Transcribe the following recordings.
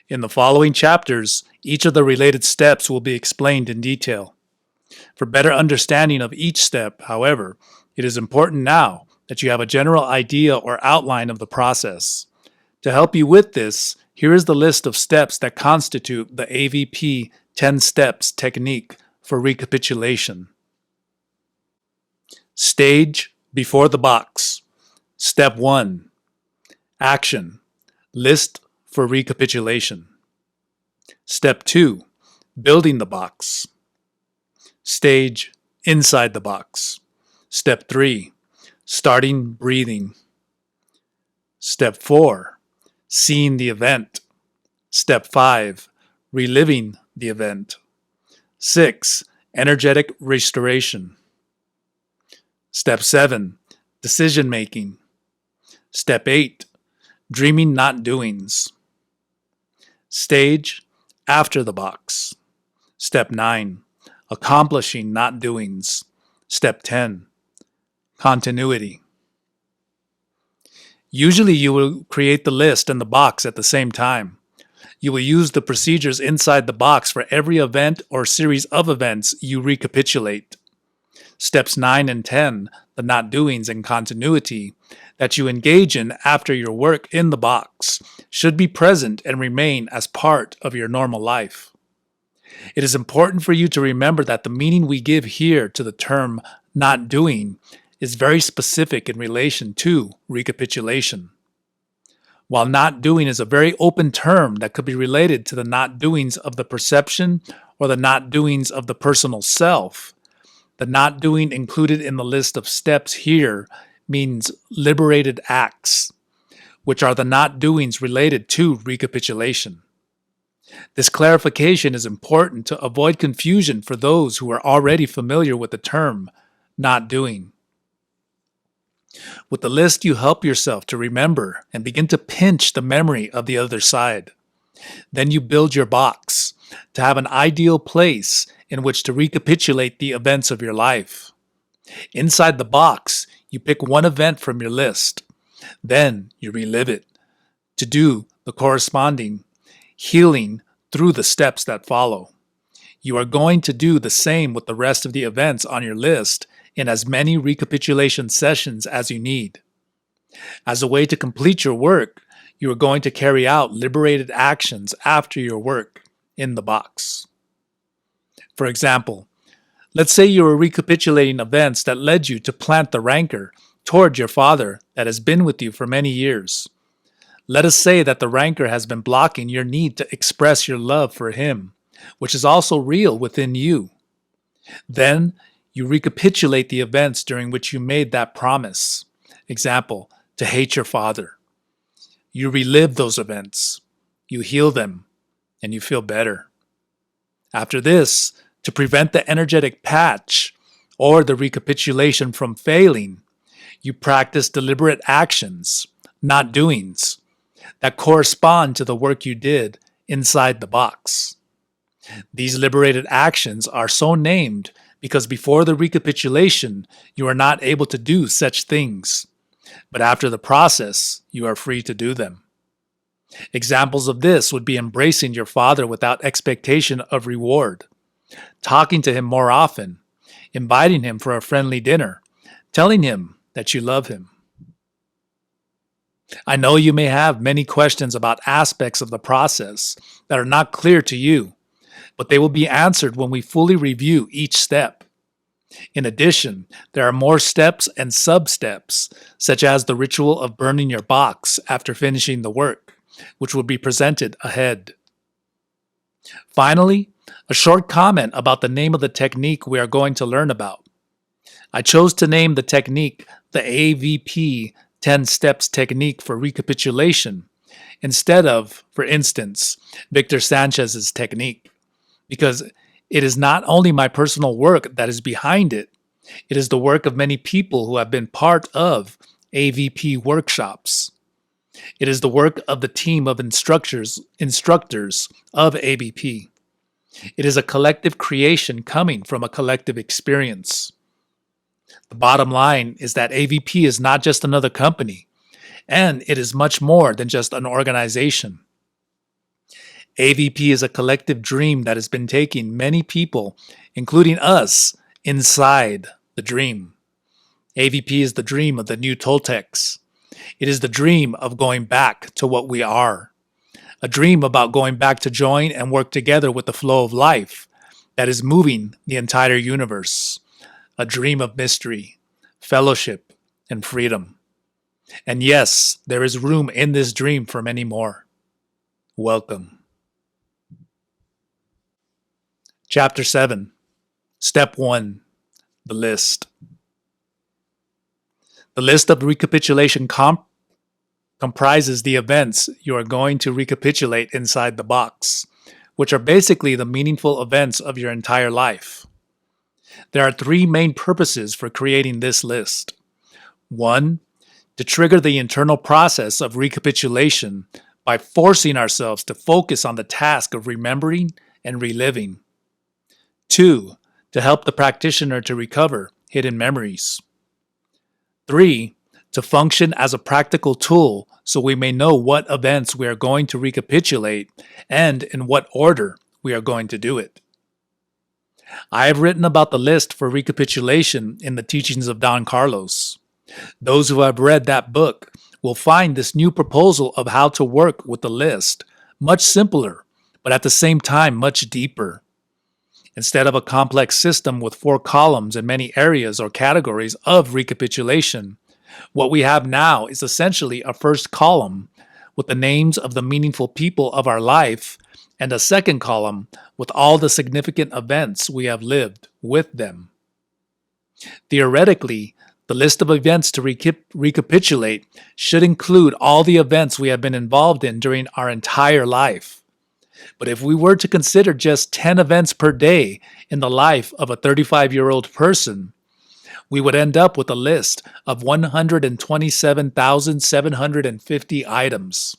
In the following chapters, each of the related steps will be explained in detail. For better understanding of each step, however, it is important now that you have a general idea or outline of the process. To help you with this, here is the list of steps that constitute the AVP 10 steps technique for recapitulation. Stage before the box. Step 1. Action. List for recapitulation. Step 2. Building the box. Stage inside the box. Step 3. Starting breathing. Step 4. Seeing the event. Step 5. Reliving the event. 6. Energetic restoration. Step 7. Decision making. Step 8. Dreaming not doings. Stage after the box. Step 9. Accomplishing not doings. Step 10. Continuity. Usually you will create the list and the box at the same time. You will use the procedures inside the box for every event or series of events you recapitulate. Steps 9 and 10, the not doings and continuity, that you engage in after your work in the box, should be present and remain as part of your normal life. It is important for you to remember that the meaning we give here to the term not doing is very specific in relation to recapitulation. While not doing is a very open term that could be related to the not doings of the perception or the not doings of the personal self, the not doing included in the list of steps here means liberated acts, which are the not doings related to recapitulation. This clarification is important to avoid confusion for those who are already familiar with the term not doing. With the list, you help yourself to remember and begin to pinch the memory of the other side. Then you build your box to have an ideal place in which to recapitulate the events of your life. Inside the box, you pick one event from your list. Then you relive it to do the corresponding healing through the steps that follow. You are going to do the same with the rest of the events on your list in as many recapitulation sessions as you need. As a way to complete your work, you are going to carry out liberated actions after your work in the box. For example, let's say you are recapitulating events that led you to plant the rancor toward your father that has been with you for many years. Let us say that the rancor has been blocking your need to express your love for him, which is also real within you. Then you recapitulate the events during which you made that promise. Example, to hate your father. You relive those events, you heal them, and you feel better. After this, to prevent the energetic patch or the recapitulation from failing, you practice deliberate actions, not doings, that correspond to the work you did inside the box. These liberated actions are so named because before the recapitulation, you are not able to do such things, but after the process, you are free to do them. Examples of this would be embracing your father without expectation of reward, talking to him more often, inviting him for a friendly dinner, telling him that you love him. I know you may have many questions about aspects of the process that are not clear to you, but they will be answered when we fully review each step. In addition, there are more steps and sub-steps, such as the ritual of burning your box after finishing the work, which will be presented ahead. Finally, a short comment about the name of the technique we are going to learn about. I chose to name the technique the AVP 10 Steps Technique for Recapitulation instead of, for instance, Victor Sanchez's technique, because it is not only my personal work that is behind it, it is the work of many people who have been part of AVP workshops. It is the work of the team of instructors of AVP. It is a collective creation coming from a collective experience. The bottom line is that AVP is not just another company, and it is much more than just an organization. AVP is a collective dream that has been taking many people, including us, inside the dream. AVP is the dream of the new Toltecs. It is the dream of going back to what we are. A dream about going back to join and work together with the flow of life that is moving the entire universe. A dream of mystery, fellowship, and freedom. And yes, there is room in this dream for many more. Welcome. Chapter 7. Step 1. The list. The list of recapitulation comprises the events you are going to recapitulate inside the box, which are basically the meaningful events of your entire life. There are 3 main purposes for creating this list. 1. To trigger the internal process of recapitulation by forcing ourselves to focus on the task of remembering and reliving. 2. To help the practitioner to recover hidden memories. 3. To function as a practical tool so we may know what events we are going to recapitulate and in what order we are going to do it. I have written about the list for recapitulation in the teachings of Don Carlos. Those who have read that book will find this new proposal of how to work with the list much simpler, but at the same time much deeper. Instead of a complex system with 4 columns and many areas or categories of recapitulation, what we have now is essentially a first column with the names of the meaningful people of our life and a second column with all the significant events we have lived with them. Theoretically, the list of events to recapitulate should include all the events we have been involved in during our entire life. But if we were to consider just 10 events per day in the life of a 35-year-old person, we would end up with a list of 127,750 items.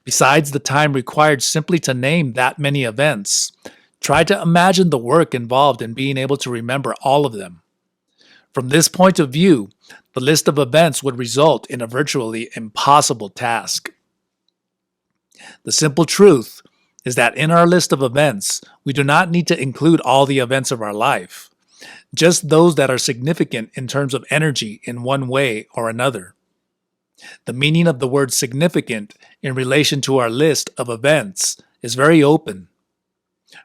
Besides the time required simply to name that many events, try to imagine the work involved in being able to remember all of them. From this point of view, the list of events would result in a virtually impossible task. The simple truth is that in our list of events, we do not need to include all the events of our life, just those that are significant in terms of energy in one way or another. The meaning of the word significant in relation to our list of events is very open.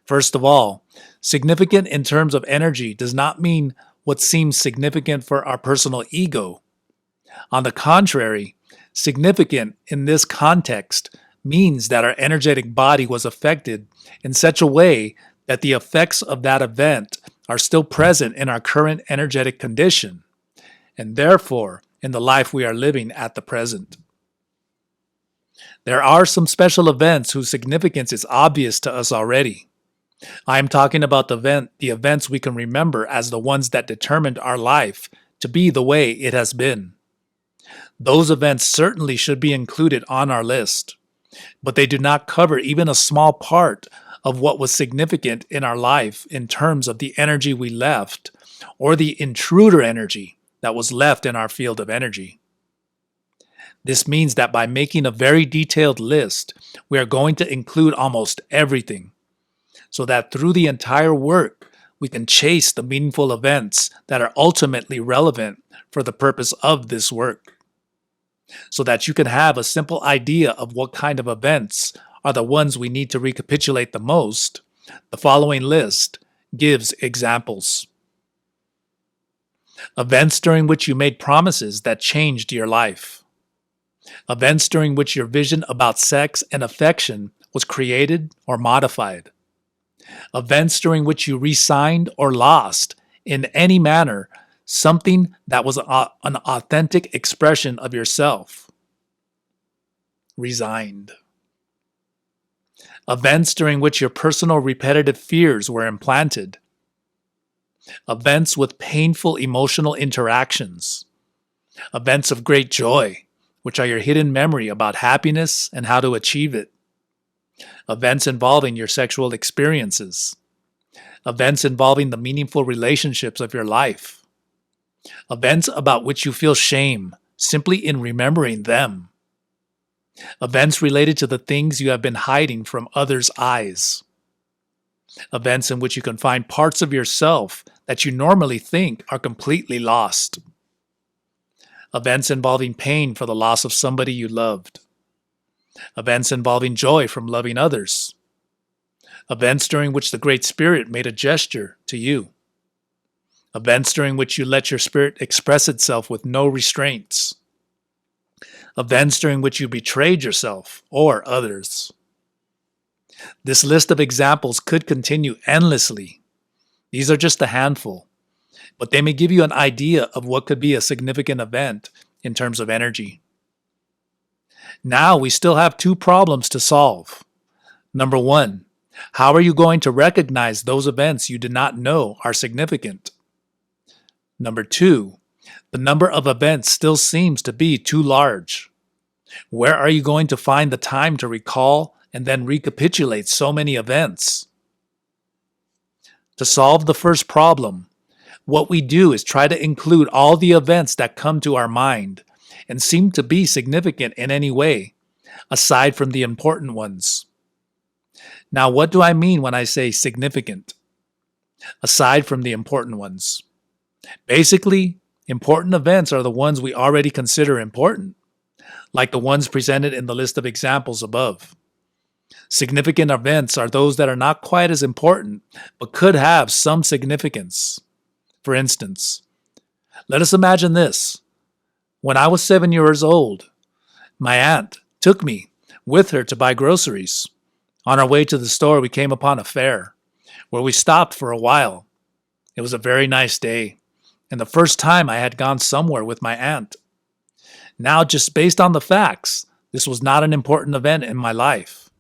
First of all, significant in terms of energy does not mean what seems significant for our personal ego. On the contrary, significant in this context means that our energetic body was affected in such a way that the effects of that event are still present in our current energetic condition, and therefore in the life we are living at the present. There are some special events whose significance is obvious to us already. I am talking about the events we can remember as the ones that determined our life to be the way it has been. Those events certainly should be included on our list, but they do not cover even a small part of what was significant in our life in terms of the energy we left or the intruder energy that was left in our field of energy. This means that by making a very detailed list, we are going to include almost everything, so that through the entire work, we can chase the meaningful events that are ultimately relevant for the purpose of this work. So that you can have a simple idea of what kind of events are the ones we need to recapitulate the most, the following list gives examples. Events during which you made promises that changed your life. Events during which your vision about sex and affection was created or modified. Events during which you re-signed or lost, in any manner, something that was an authentic expression of yourself. Resigned. Events during which your personal repetitive fears were implanted. Events with painful emotional interactions. Events of great joy, which are your hidden memory about happiness and how to achieve it. Events involving your sexual experiences. Events involving the meaningful relationships of your life. Events about which you feel shame simply in remembering them. Events related to the things you have been hiding from others' eyes. Events in which you can find parts of yourself that you normally think are completely lost. Events involving pain for the loss of somebody you loved. Events involving joy from loving others. Events during which the Great Spirit made a gesture to you. Events during which you let your spirit express itself with no restraints. Events during which you betrayed yourself or others. This list of examples could continue endlessly. These are just a handful, but they may give you an idea of what could be a significant event in terms of energy. Now we still have two problems to solve. Number one, how are you going to recognize those events you did not know are significant? Number two, the number of events still seems to be too large. Where are you going to find the time to recall and then recapitulate so many events? To solve the first problem, what we do is try to include all the events that come to our mind and seem to be significant in any way, aside from the important ones. Now, what do I mean when I say significant? Aside from the important ones. Basically, important events are the ones we already consider important, like the ones presented in the list of examples above. Significant events are those that are not quite as important, but could have some significance. For instance, let us imagine this. When I was 7 years old, my aunt took me with her to buy groceries. On our way to the store, we came upon a fair, where we stopped for a while. It was a very nice day, and the first time I had gone somewhere with my aunt. Now, just based on the facts, this was not an important event in my life.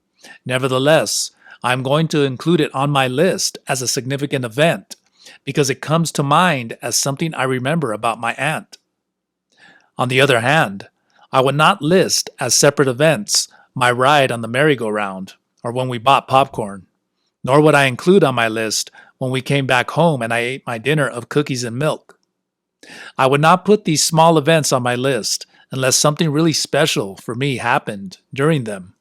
Nevertheless, I'm going to include it on my list as a significant event because it comes to mind as something I remember about my aunt. On the other hand, I would not list as separate events my ride on the merry-go-round or when we bought popcorn, nor would I include on my list when we came back home and I ate my dinner of cookies and milk. I would not put these small events on my list unless something really special for me happened during them.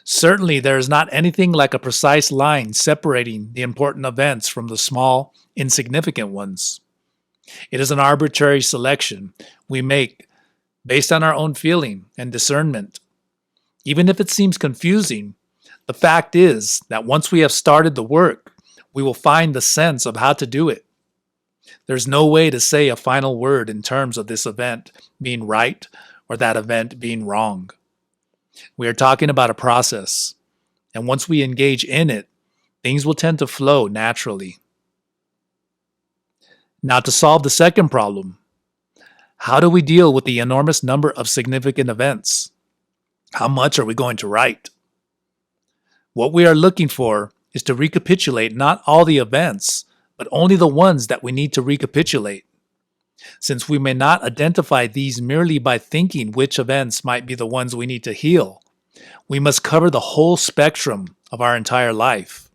Certainly, there is not anything like a precise line separating the important events from the small, insignificant ones. It is an arbitrary selection we make based on our own feeling and discernment. Even if it seems confusing, the fact is that once we have started the work, we will find the sense of how to do it. There's no way to say a final word in terms of this event being right or that event being wrong. We are talking about a process, and once we engage in it, things will tend to flow naturally. Now, to solve the second problem, how do we deal with the enormous number of significant events? How much are we going to write? What we are looking for is to recapitulate not all the events, but only the ones that we need to recapitulate. Since we may not identify these merely by thinking which events might be the ones we need to heal, we must cover the whole spectrum of our entire life.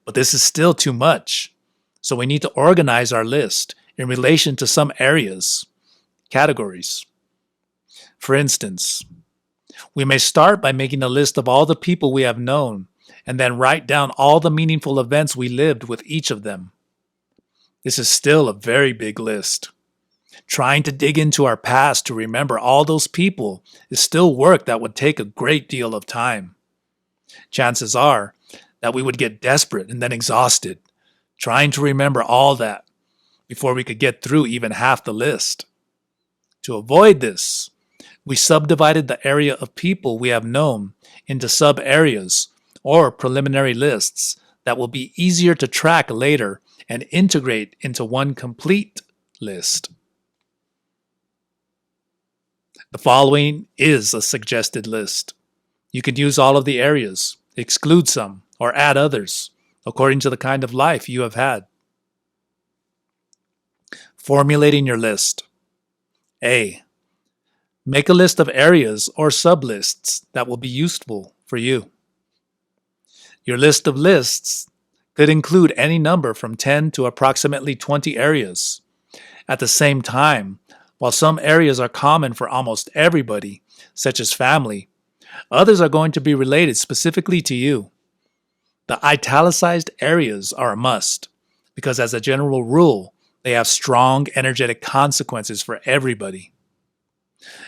But this is still too much, so we need to organize our list in relation to some areas, categories. For instance, we may start by making a list of all the people we have known and then write down all the meaningful events we lived with each of them. This is still a very big list. Trying to dig into our past to remember all those people is still work that would take a great deal of time. Chances are that we would get desperate and then exhausted, trying to remember all that before we could get through even half the list. To avoid this, we subdivided the area of people we have known into sub-areas or preliminary lists that will be easier to track later and integrate into one complete list. The following is a suggested list. You can use all of the areas, exclude some, or add others, according to the kind of life you have had. Formulating your list. A. Make a list of areas or sublists that will be useful for you. Your list of lists could include any number from 10 to approximately 20 areas. At the same time, while some areas are common for almost everybody, such as family, others are going to be related specifically to you. The italicized areas are a must, because as a general rule, they have strong energetic consequences for everybody.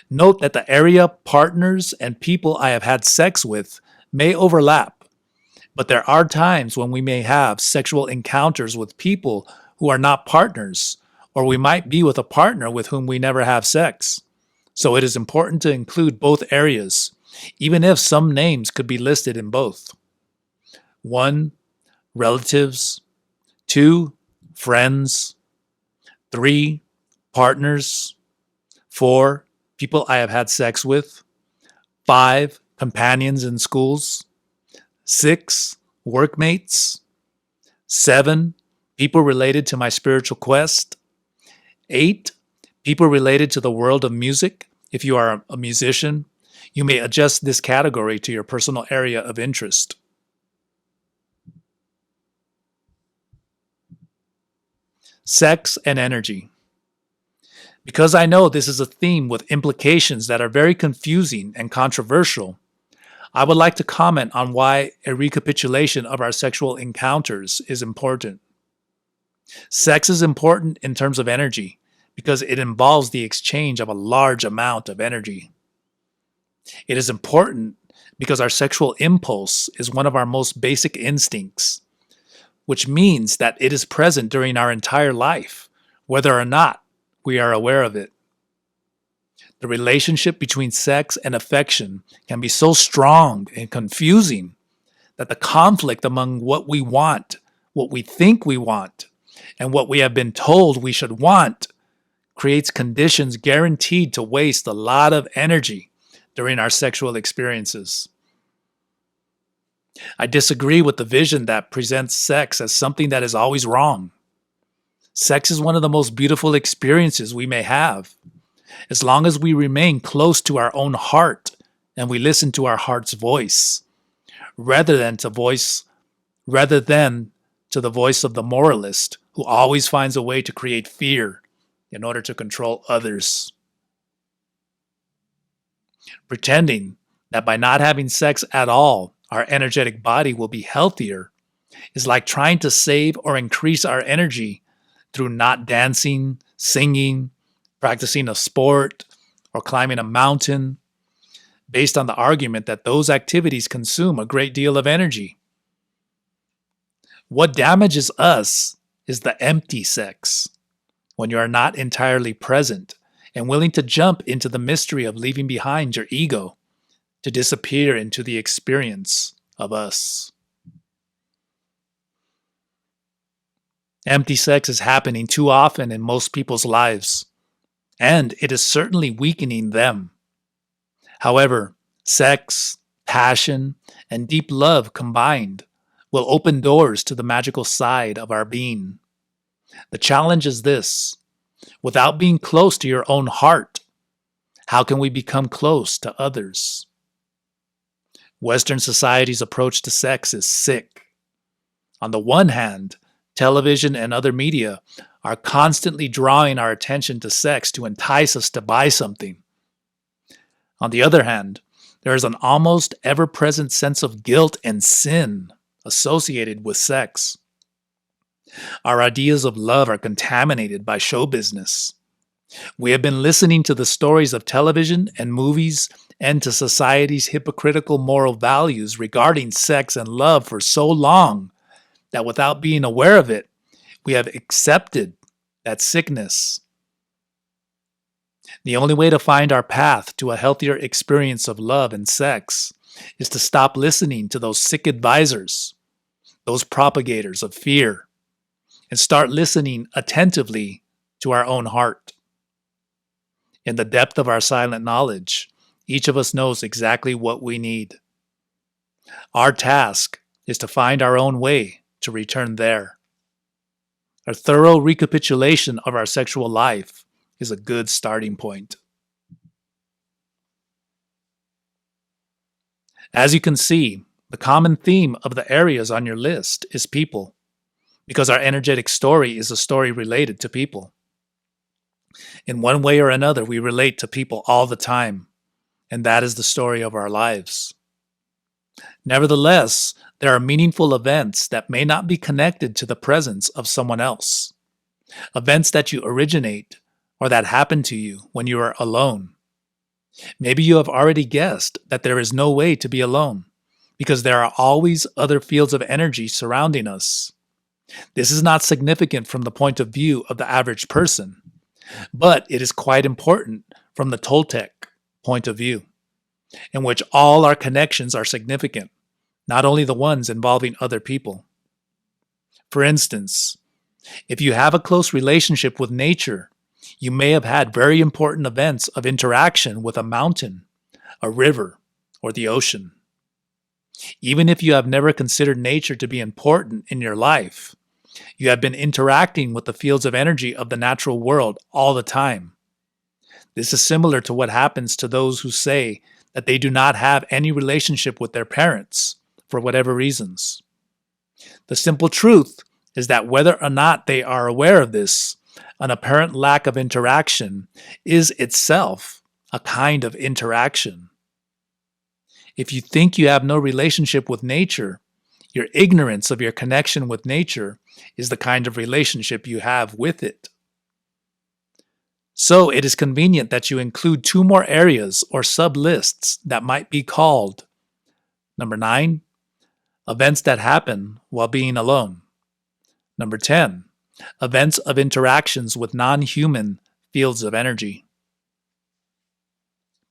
Note that the area, partners, and people I have had sex with may overlap, but there are times when we may have sexual encounters with people who are not partners, or we might be with a partner with whom we never have sex. So it is important to include both areas, even if some names could be listed in both. 1. Relatives. 2. Friends. 3. Partners. 4. People I have had sex with. 5. Companions in schools. 6. Workmates. 7. People related to my spiritual quest. 8. People related to the world of music. If you are a musician, you may adjust this category to your personal area of interest. Sex and energy. Because I know this is a theme with implications that are very confusing and controversial, I would like to comment on why a recapitulation of our sexual encounters is important. Sex is important in terms of energy because it involves the exchange of a large amount of energy. It is important because our sexual impulse is one of our most basic instincts, which means that it is present during our entire life, whether or not we are aware of it. The relationship between sex and affection can be so strong and confusing that the conflict among what we want, what we think we want, and what we have been told we should want creates conditions guaranteed to waste a lot of energy during our sexual experiences. I disagree with the vision that presents sex as something that is always wrong. Sex is one of the most beautiful experiences we may have, as long as we remain close to our own heart and we listen to our heart's voice, rather than to the voice of the moralist who always finds a way to create fear in order to control others. Pretending that by not having sex at all, our energetic body will be healthier is like trying to save or increase our energy through not dancing, singing, practicing a sport, or climbing a mountain, based on the argument that those activities consume a great deal of energy. What damages us is the empty sex, when you are not entirely present and willing to jump into the mystery of leaving behind your ego to disappear into the experience of us. Empty sex is happening too often in most people's lives, and it is certainly weakening them. However, sex, passion, and deep love combined will open doors to the magical side of our being. The challenge is this: without being close to your own heart, how can we become close to others? Western society's approach to sex is sick. On the one hand, television and other media are constantly drawing our attention to sex to entice us to buy something. On the other hand, there is an almost ever-present sense of guilt and sin associated with sex. Our ideas of love are contaminated by show business. We have been listening to the stories of television and movies and to society's hypocritical moral values regarding sex and love for so long that without being aware of it, we have accepted that sickness. The only way to find our path to a healthier experience of love and sex is to stop listening to those sick advisors, those propagators of fear, and start listening attentively to our own heart. In the depth of our silent knowledge, each of us knows exactly what we need. Our task is to find our own way to return there. A thorough recapitulation of our sexual life is a good starting point. As you can see, the common theme of the areas on your list is people, because our energetic story is a story related to people. In one way or another, we relate to people all the time, and that is the story of our lives. Nevertheless, there are meaningful events that may not be connected to the presence of someone else. Events that you originate or that happen to you when you are alone. Maybe you have already guessed that there is no way to be alone because there are always other fields of energy surrounding us. This is not significant from the point of view of the average person, but it is quite important from the Toltec point of view, in which all our connections are significant, not only the ones involving other people. For instance, if you have a close relationship with nature, you may have had very important events of interaction with a mountain, a river, or the ocean. Even if you have never considered nature to be important in your life, you have been interacting with the fields of energy of the natural world all the time. This is similar to what happens to those who say that they do not have any relationship with their parents for whatever reasons. The simple truth is that whether or not they are aware of this, an apparent lack of interaction is itself a kind of interaction. If you think you have no relationship with nature, your ignorance of your connection with nature is the kind of relationship you have with it. So it is convenient that you include two more areas or sub-lists that might be called: number 9, events that happen while being alone. Number 10, events of interactions with non-human fields of energy.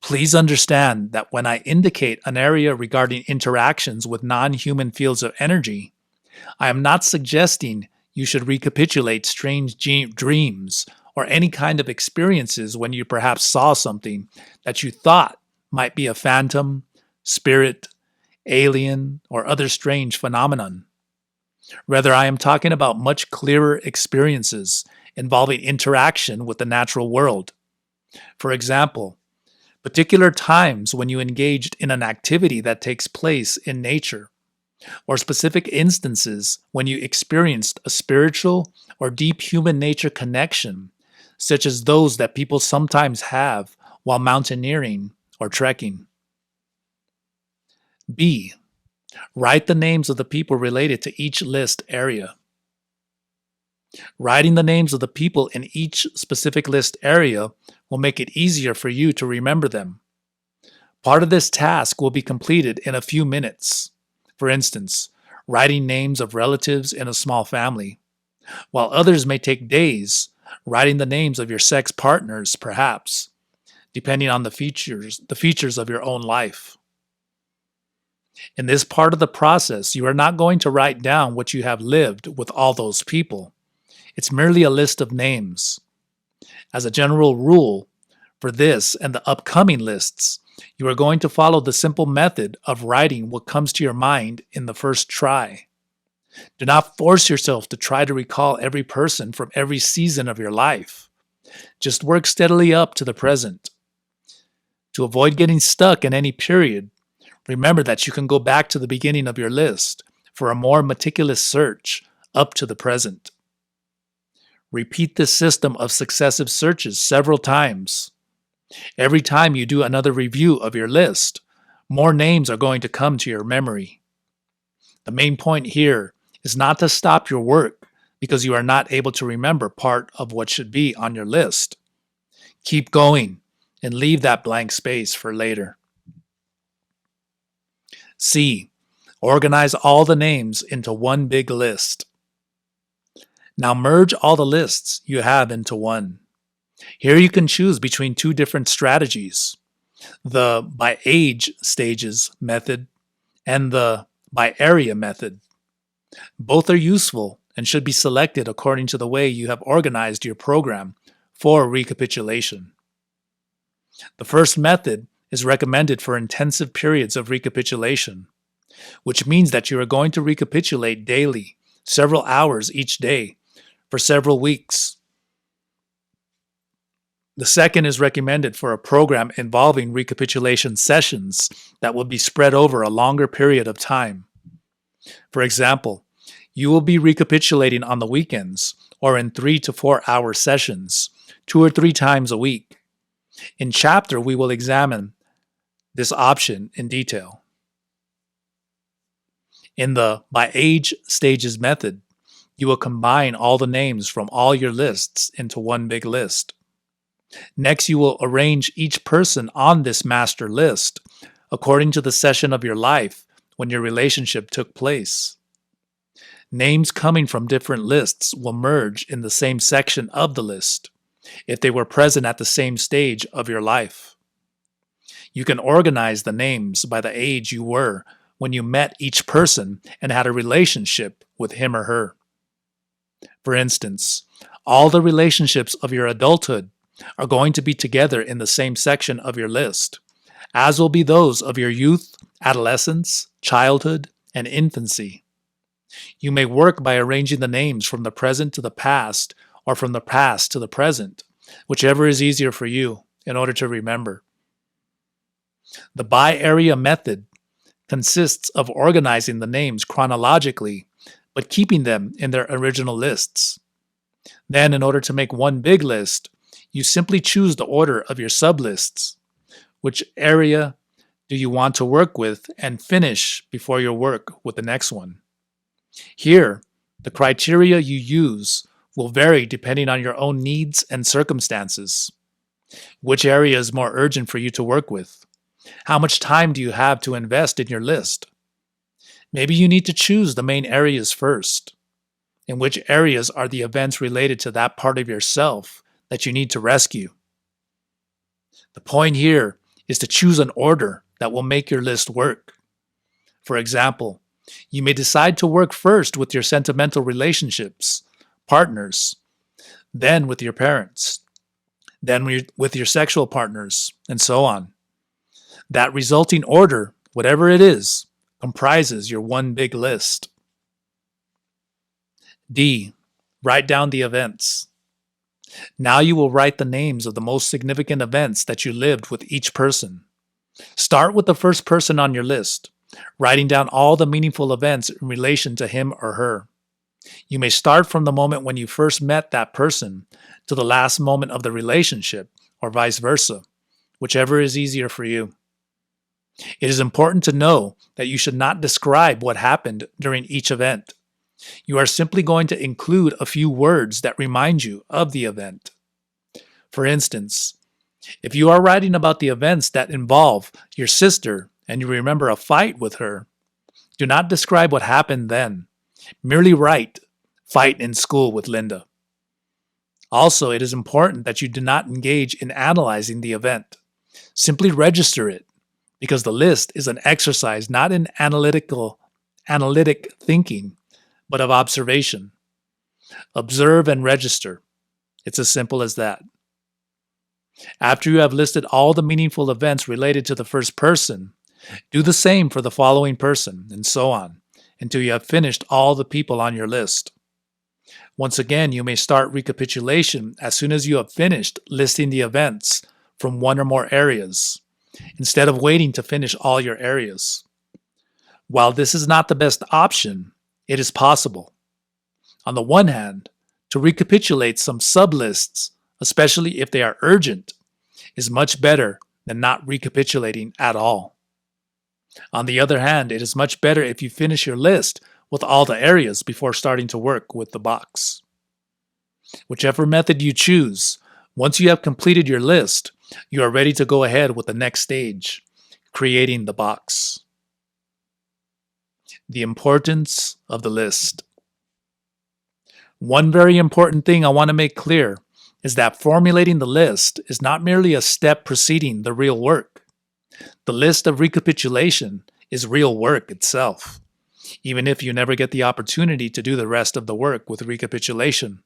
Please understand that when I indicate an area regarding interactions with non-human fields of energy, I am not suggesting you should recapitulate strange dreams or any kind of experiences when you perhaps saw something that you thought might be a phantom, spirit, alien, or other strange phenomenon. Rather, I am talking about much clearer experiences involving interaction with the natural world. For example, particular times when you engaged in an activity that takes place in nature, or specific instances when you experienced a spiritual or deep human nature connection, such as those that people sometimes have while mountaineering or trekking. B. Write the names of the people related to each list area. Writing the names of the people in each specific list area will make it easier for you to remember them. Part of this task will be completed in a few minutes. For instance, writing names of relatives in a small family, while others may take days, writing the names of your sex partners, perhaps, depending on the features of your own life. In this part of the process, you are not going to write down what you have lived with all those people. It's merely a list of names. As a general rule, for this and the upcoming lists, you are going to follow the simple method of writing what comes to your mind in the first try. Do not force yourself to try to recall every person from every season of your life. Just work steadily up to the present. To avoid getting stuck in any period, remember that you can go back to the beginning of your list for a more meticulous search up to the present. Repeat this system of successive searches several times. Every time you do another review of your list, more names are going to come to your memory. The main point here is not to stop your work because you are not able to remember part of what should be on your list. Keep going and leave that blank space for later. C. Organize all the names into one big list. Now merge all the lists you have into one. Here you can choose between two different strategies: the by age stages method and the by area method. Both are useful and should be selected according to the way you have organized your program for recapitulation. The first method is recommended for intensive periods of recapitulation, which means that you are going to recapitulate daily, several hours each day, for several weeks. The second is recommended for a program involving recapitulation sessions that will be spread over a longer period of time. For example, you will be recapitulating on the weekends or in 3 to 4 hour sessions, 2 or 3 times a week. In chapter, we will examine this option in detail. In the by age stages method, you will combine all the names from all your lists into one big list. Next, you will arrange each person on this master list according to the session of your life when your relationship took place. Names coming from different lists will merge in the same section of the list if they were present at the same stage of your life. You can organize the names by the age you were when you met each person and had a relationship with him or her. For instance, all the relationships of your adulthood are going to be together in the same section of your list, as will be those of your youth, adolescence, childhood, and infancy. You may work by arranging the names from the present to the past or from the past to the present, whichever is easier for you in order to remember. The by-area method consists of organizing the names chronologically, but keeping them in their original lists. Then, in order to make one big list, you simply choose the order of your sublists. Which area do you want to work with and finish before you work with the next one? Here, the criteria you use will vary depending on your own needs and circumstances. Which area is more urgent for you to work with? How much time do you have to invest in your list? Maybe you need to choose the main areas first. In which areas are the events related to that part of yourself that you need to rescue? The point here is to choose an order that will make your list work. For example, you may decide to work first with your sentimental relationships, partners, then with your parents, then with your sexual partners, and so on. That resulting order, whatever it is, comprises your one big list. D. Write down the events. Now you will write the names of the most significant events that you lived with each person. Start with the first person on your list, writing down all the meaningful events in relation to him or her. You may start from the moment when you first met that person to the last moment of the relationship, or vice versa, whichever is easier for you. It is important to know that you should not describe what happened during each event. You are simply going to include a few words that remind you of the event. For instance, if you are writing about the events that involve your sister and you remember a fight with her, do not describe what happened then. Merely write, "Fight in school with Linda." Also, it is important that you do not engage in analyzing the event. Simply register it, because the list is an exercise not in analytic thinking, but of observation. Observe and register. It's as simple as that. After you have listed all the meaningful events related to the first person, do the same for the following person, and so on, until you have finished all the people on your list. Once again, you may start recapitulation as soon as you have finished listing the events from one or more areas, instead of waiting to finish all your areas. While this is not the best option, it is possible. On the one hand, to recapitulate some sublists, especially if they are urgent, is much better than not recapitulating at all. On the other hand, it is much better if you finish your list with all the areas before starting to work with the box. Whichever method you choose, once you have completed your list, you are ready to go ahead with the next stage, creating the box. The importance of the list. One very important thing I want to make clear is that formulating the list is not merely a step preceding the real work. The list of recapitulation is real work itself, even if you never get the opportunity to do the rest of the work with recapitulation.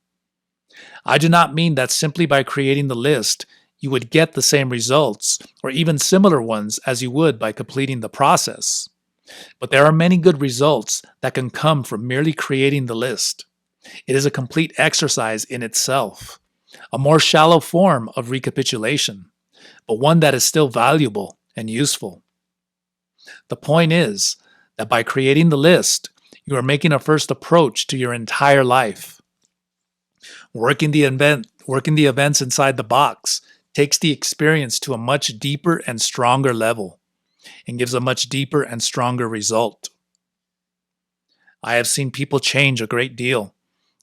I do not mean that simply by creating the list, you would get the same results or even similar ones as you would by completing the process. But there are many good results that can come from merely creating the list. It is a complete exercise in itself, a more shallow form of recapitulation, but one that is still valuable and useful. The point is that by creating the list, you are making a first approach to your entire life. Working the events inside the box takes the experience to a much deeper and stronger level. and gives a much deeper and stronger result. I have seen people change a great deal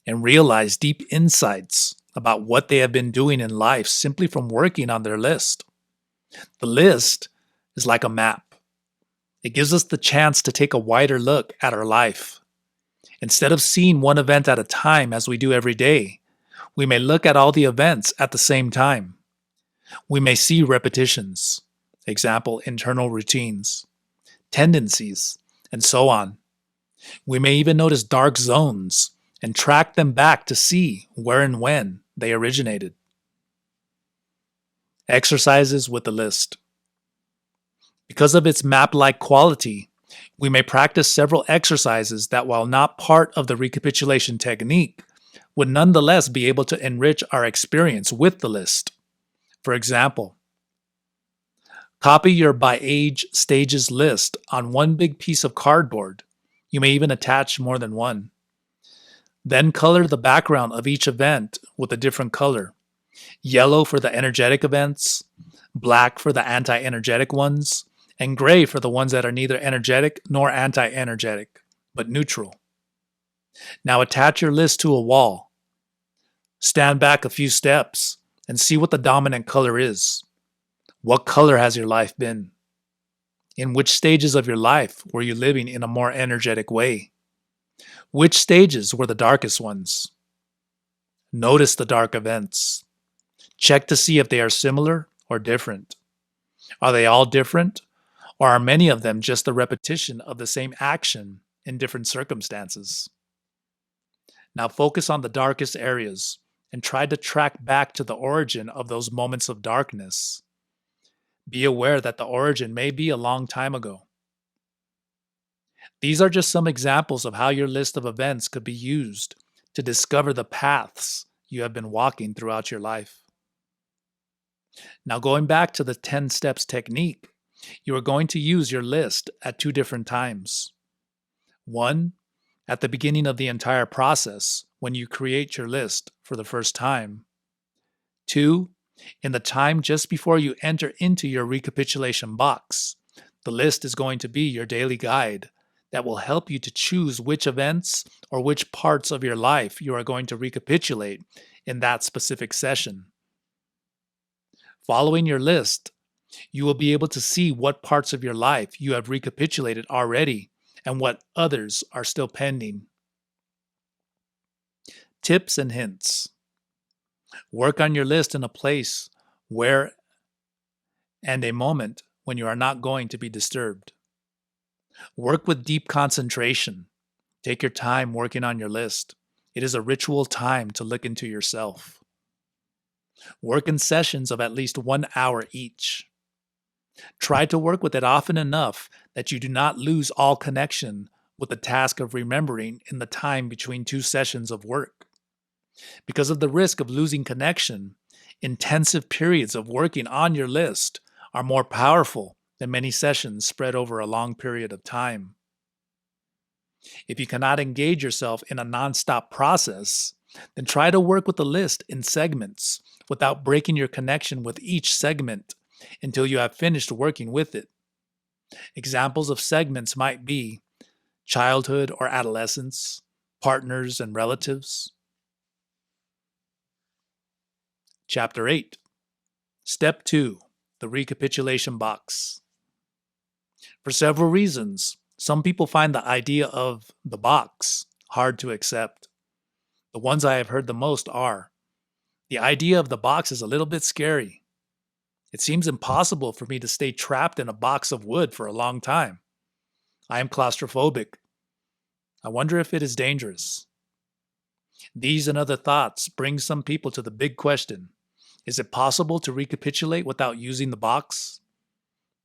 and realize deep insights about what they have been doing in life simply from working on their list. The list is like a map. It gives us the chance to take a wider look at our life. Instead of seeing one event at a time as we do every day, we may look at all the events at the same time. We may see repetitions, example, internal routines, tendencies, and so on. We may even notice dark zones and track them back to see where and when they originated. Exercises with the list. Because of its map-like quality, we may practice several exercises that, while not part of the recapitulation technique, would nonetheless be able to enrich our experience with the list. For example, copy your by age stages list on one big piece of cardboard. You may even attach more than one. Then color the background of each event with a different color. Yellow for the energetic events, black for the anti-energetic ones, and gray for the ones that are neither energetic nor anti-energetic, but neutral. Now attach your list to a wall. Stand back a few steps and see what the dominant color is. What color has your life been? In which stages of your life were you living in a more energetic way? Which stages were the darkest ones? Notice the dark events. Check to see if they are similar or different. Are they all different? Or are many of them just the repetition of the same action in different circumstances? Now focus on the darkest areas and try to track back to the origin of those moments of darkness. Be aware that the origin may be a long time ago. These are just some examples of how your list of events could be used to discover the paths you have been walking throughout your life. Now going back to the 10 steps technique, you are going to use your list at 2 different times. 1, at the beginning of the entire process when you create your list for the first time. 2, in the time just before you enter into your recapitulation box. The list is going to be your daily guide that will help you to choose which events or which parts of your life you are going to recapitulate in that specific session. Following your list, you will be able to see what parts of your life you have recapitulated already and what others are still pending. Tips and hints. Work on your list in a place where and a moment when you are not going to be disturbed. Work with deep concentration. Take your time working on your list. It is a ritual time to look into yourself. Work in sessions of at least 1 hour each. Try to work with it often enough that you do not lose all connection with the task of remembering in the time between 2 sessions of work. Because of the risk of losing connection, intensive periods of working on your list are more powerful than many sessions spread over a long period of time. If you cannot engage yourself in a non-stop process, then try to work with the list in segments without breaking your connection with each segment until you have finished working with it. Examples of segments might be childhood or adolescence, partners and relatives. Chapter 8. Step 2. The recapitulation box. For several reasons, some people find the idea of the box hard to accept. The ones I have heard the most are, the idea of the box is a little bit scary. It seems impossible for me to stay trapped in a box of wood for a long time. I am claustrophobic. I wonder if it is dangerous. These and other thoughts bring some people to the big question. Is it possible to recapitulate without using the box?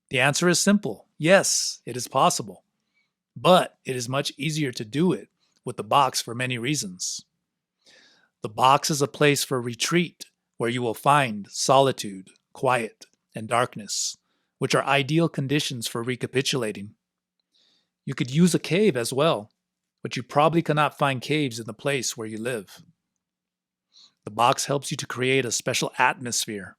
The answer is simple. Yes, it is possible. But it is much easier to do it with the box for many reasons. The box is a place for retreat where you will find solitude, quiet, and darkness, which are ideal conditions for recapitulating. You could use a cave as well, but you probably cannot find caves in the place where you live. The box helps you to create a special atmosphere.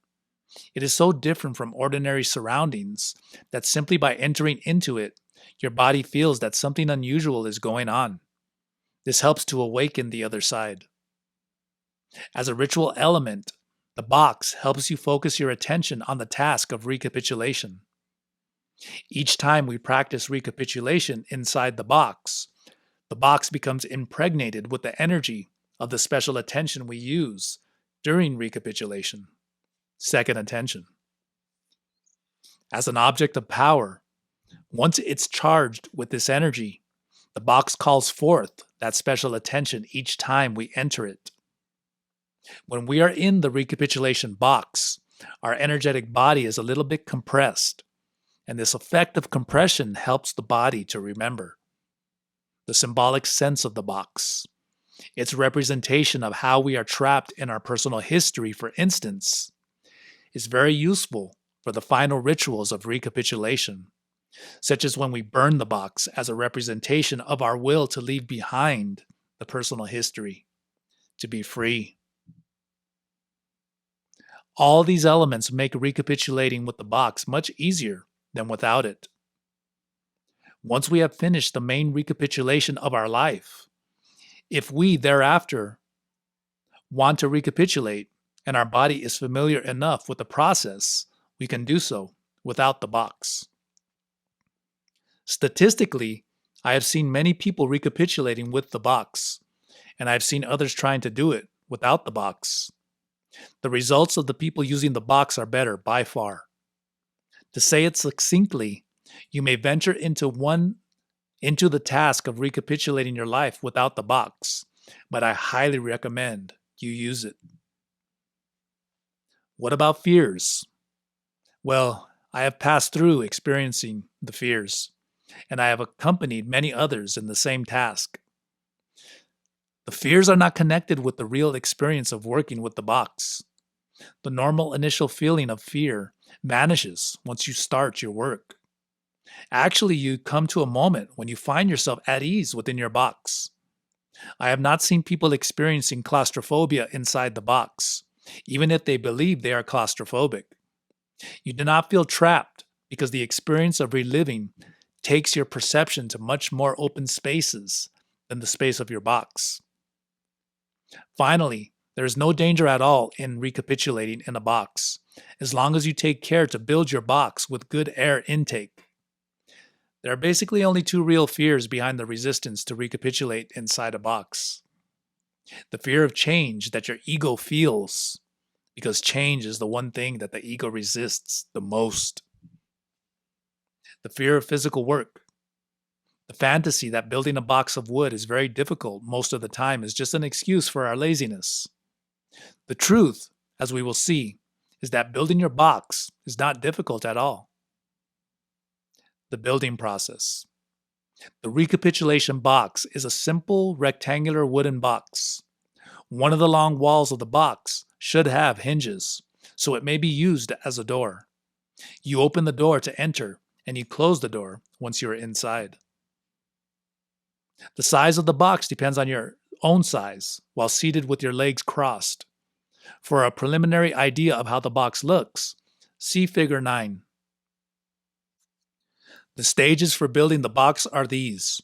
It is so different from ordinary surroundings that simply by entering into it, your body feels that something unusual is going on. This helps to awaken the other side. As a ritual element, the box helps you focus your attention on the task of recapitulation. Each time we practice recapitulation inside the box becomes impregnated with the energy of the special attention we use during recapitulation. Second attention. As an object of power, once it's charged with this energy, the box calls forth that special attention each time we enter it. When we are in the recapitulation box, our energetic body is a little bit compressed, and this effect of compression helps the body to remember. The symbolic sense of the box, its representation of how we are trapped in our personal history, for instance, is very useful for the final rituals of recapitulation, such as when we burn the box as a representation of our will to leave behind the personal history, to be free. All these elements make recapitulating with the box much easier than without it. Once we have finished the main recapitulation of our life, if we thereafter want to recapitulate and our body is familiar enough with the process, we can do so without the box. Statistically, I have seen many people recapitulating with the box, and I've seen others trying to do it without the box. The results of the people using the box are better by far. To say it succinctly, you may venture into the task of recapitulating your life without the box, but I highly recommend you use it. What about fears? Well, I have passed through experiencing the fears, and I have accompanied many others in the same task. The fears are not connected with the real experience of working with the box. The normal initial feeling of fear vanishes once you start your work. Actually, you come to a moment when you find yourself at ease within your box. I have not seen people experiencing claustrophobia inside the box, even if they believe they are claustrophobic. You do not feel trapped because the experience of reliving takes your perception to much more open spaces than the space of your box. Finally, there is no danger at all in recapitulating in a box, as long as you take care to build your box with good air intake. There are basically only two real fears behind the resistance to recapitulate inside a box. The fear of change that your ego feels, because change is the one thing that the ego resists the most. The fear of physical work. The fantasy that building a box of wood is very difficult most of the time is just an excuse for our laziness. The truth, as we will see, is that building your box is not difficult at all. The building process. The recapitulation box is a simple rectangular wooden box. One of the long walls of the box should have hinges, so it may be used as a door. You open the door to enter, and you close the door once you are inside. The size of the box depends on your own size while seated with your legs crossed. For a preliminary idea of how the box looks, see Figure 9. The stages for building the box are these.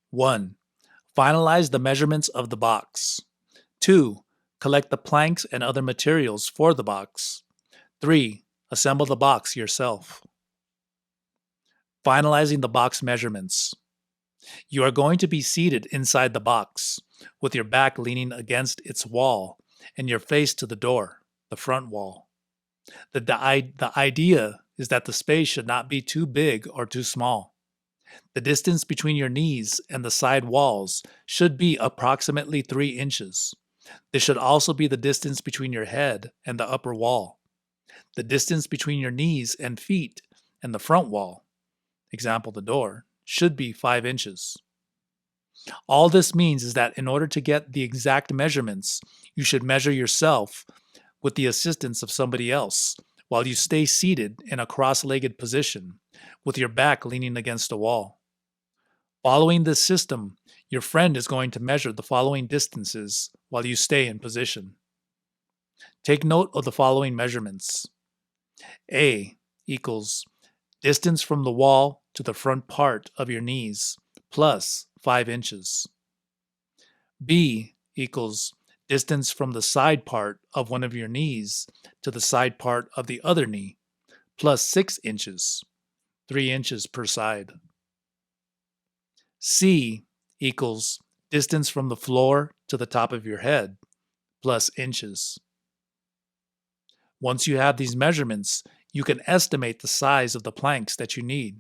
1. Finalize the measurements of the box. 2. Collect the planks and other materials for the box. 3. Assemble the box yourself. Finalizing the box measurements. You are going to be seated inside the box, with your back leaning against its wall and your face to the door, the front wall. The idea is that the space should not be too big or too small. The distance between your knees and the side walls should be approximately 3 inches. This should also be the distance between your head and the upper wall. The distance between your knees and feet and the front wall, example the door, should be 5 inches. All this means is that in order to get the exact measurements, you should measure yourself with the assistance of somebody else while you stay seated in a cross-legged position with your back leaning against a wall. Following this system, your friend is going to measure the following distances while you stay in position. Take note of the following measurements. A equals distance from the wall to the front part of your knees plus 5 inches. B equals distance from the side part of one of your knees to the side part of the other knee plus 6 inches, 3 inches per side. C equals distance from the floor to the top of your head plus inches. Once you have these measurements, you can estimate the size of the planks that you need.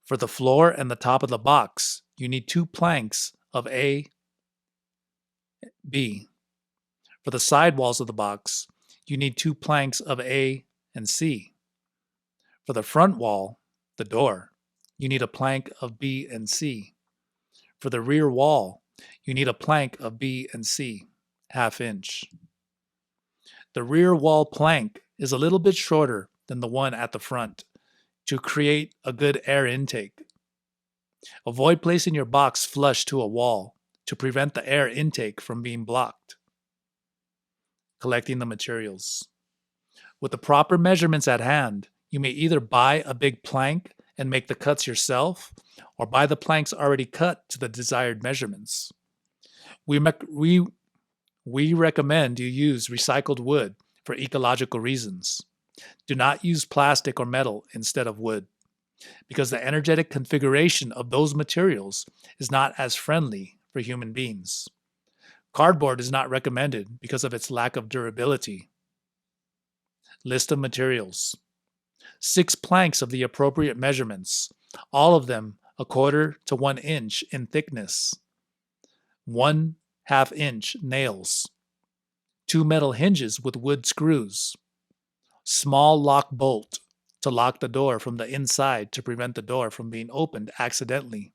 For the floor and the top of the box, you need 2 planks of A, B. For the side walls of the box, you need 2 planks of A and C. For the front wall, the door, you need a plank of B and C. For the rear wall, you need a plank of B and C, 1/2 inch. The rear wall plank is a little bit shorter than the one at the front to create a good air intake. Avoid placing your box flush to a wall to prevent the air intake from being blocked. Collecting the materials. With the proper measurements at hand, you may either buy a big plank and make the cuts yourself, or buy the planks already cut to the desired measurements. We recommend you use recycled wood for ecological reasons. Do not use plastic or metal instead of wood, because the energetic configuration of those materials is not as friendly for human beings. Cardboard is not recommended because of its lack of durability. List of materials. 6 planks of the appropriate measurements, all of them 1/4 to 1 inch in thickness. 1/2 inch nails. 2 metal hinges with wood screws. Small lock bolt to lock the door from the inside to prevent the door from being opened accidentally.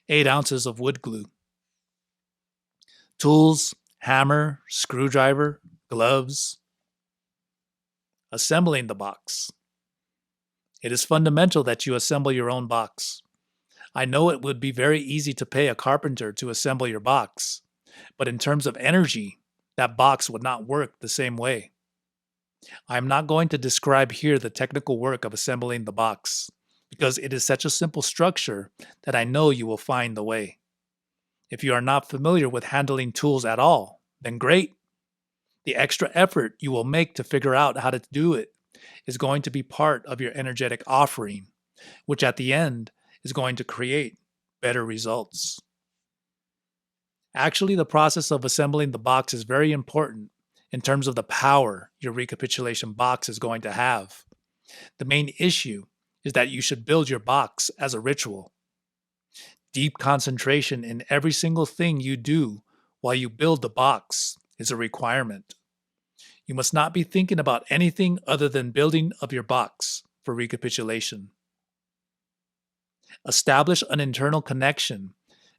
8 ounces of wood glue. Tools, hammer, screwdriver, gloves. Assembling the box. It is fundamental that you assemble your own box. I know it would be very easy to pay a carpenter to assemble your box, but in terms of energy, that box would not work the same way. I am not going to describe here the technical work of assembling the box, because it is such a simple structure that I know you will find the way. If you are not familiar with handling tools at all, then great. The extra effort you will make to figure out how to do it is going to be part of your energetic offering, which at the end is going to create better results. Actually, the process of assembling the box is very important in terms of the power your recapitulation box is going to have. The main issue is that you should build your box as a ritual. Deep concentration in every single thing you do while you build the box is a requirement. You must not be thinking about anything other than building of your box for recapitulation. Establish an internal connection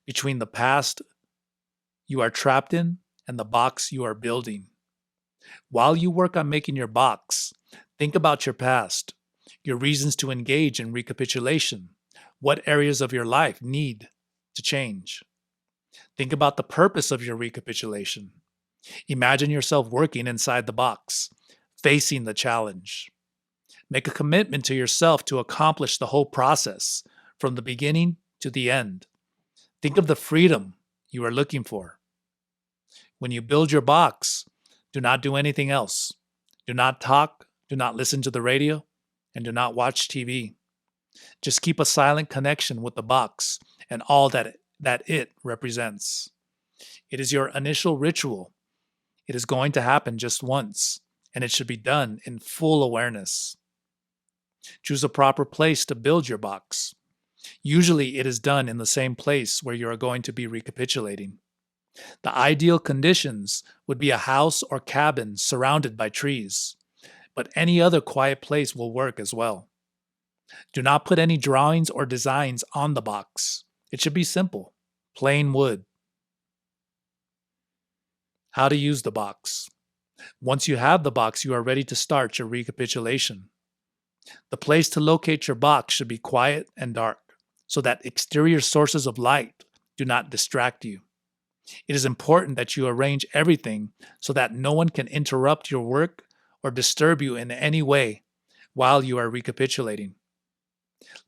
between the past you are trapped in and the box you are building. While you work on making your box, think about your past, your reasons to engage in recapitulation, what areas of your life need to change. Think about the purpose of your recapitulation. Imagine yourself working inside the box, facing the challenge. Make a commitment to yourself to accomplish the whole process, from the beginning to the end. Think of the freedom you are looking for. When you build your box, do not do anything else. Do not talk, do not listen to the radio, and do not watch TV. Just keep a silent connection with the box and all that it represents. It is your initial ritual. It is going to happen just once, and it should be done in full awareness. Choose a proper place to build your box. Usually it is done in the same place where you are going to be recapitulating. The ideal conditions would be a house or cabin surrounded by trees, but any other quiet place will work as well. Do not put any drawings or designs on the box. It should be simple, plain wood. How to use the box. Once you have the box, you are ready to start your recapitulation. The place to locate your box should be quiet and dark, so that exterior sources of light do not distract you. It is important that you arrange everything so that no one can interrupt your work or disturb you in any way while you are recapitulating.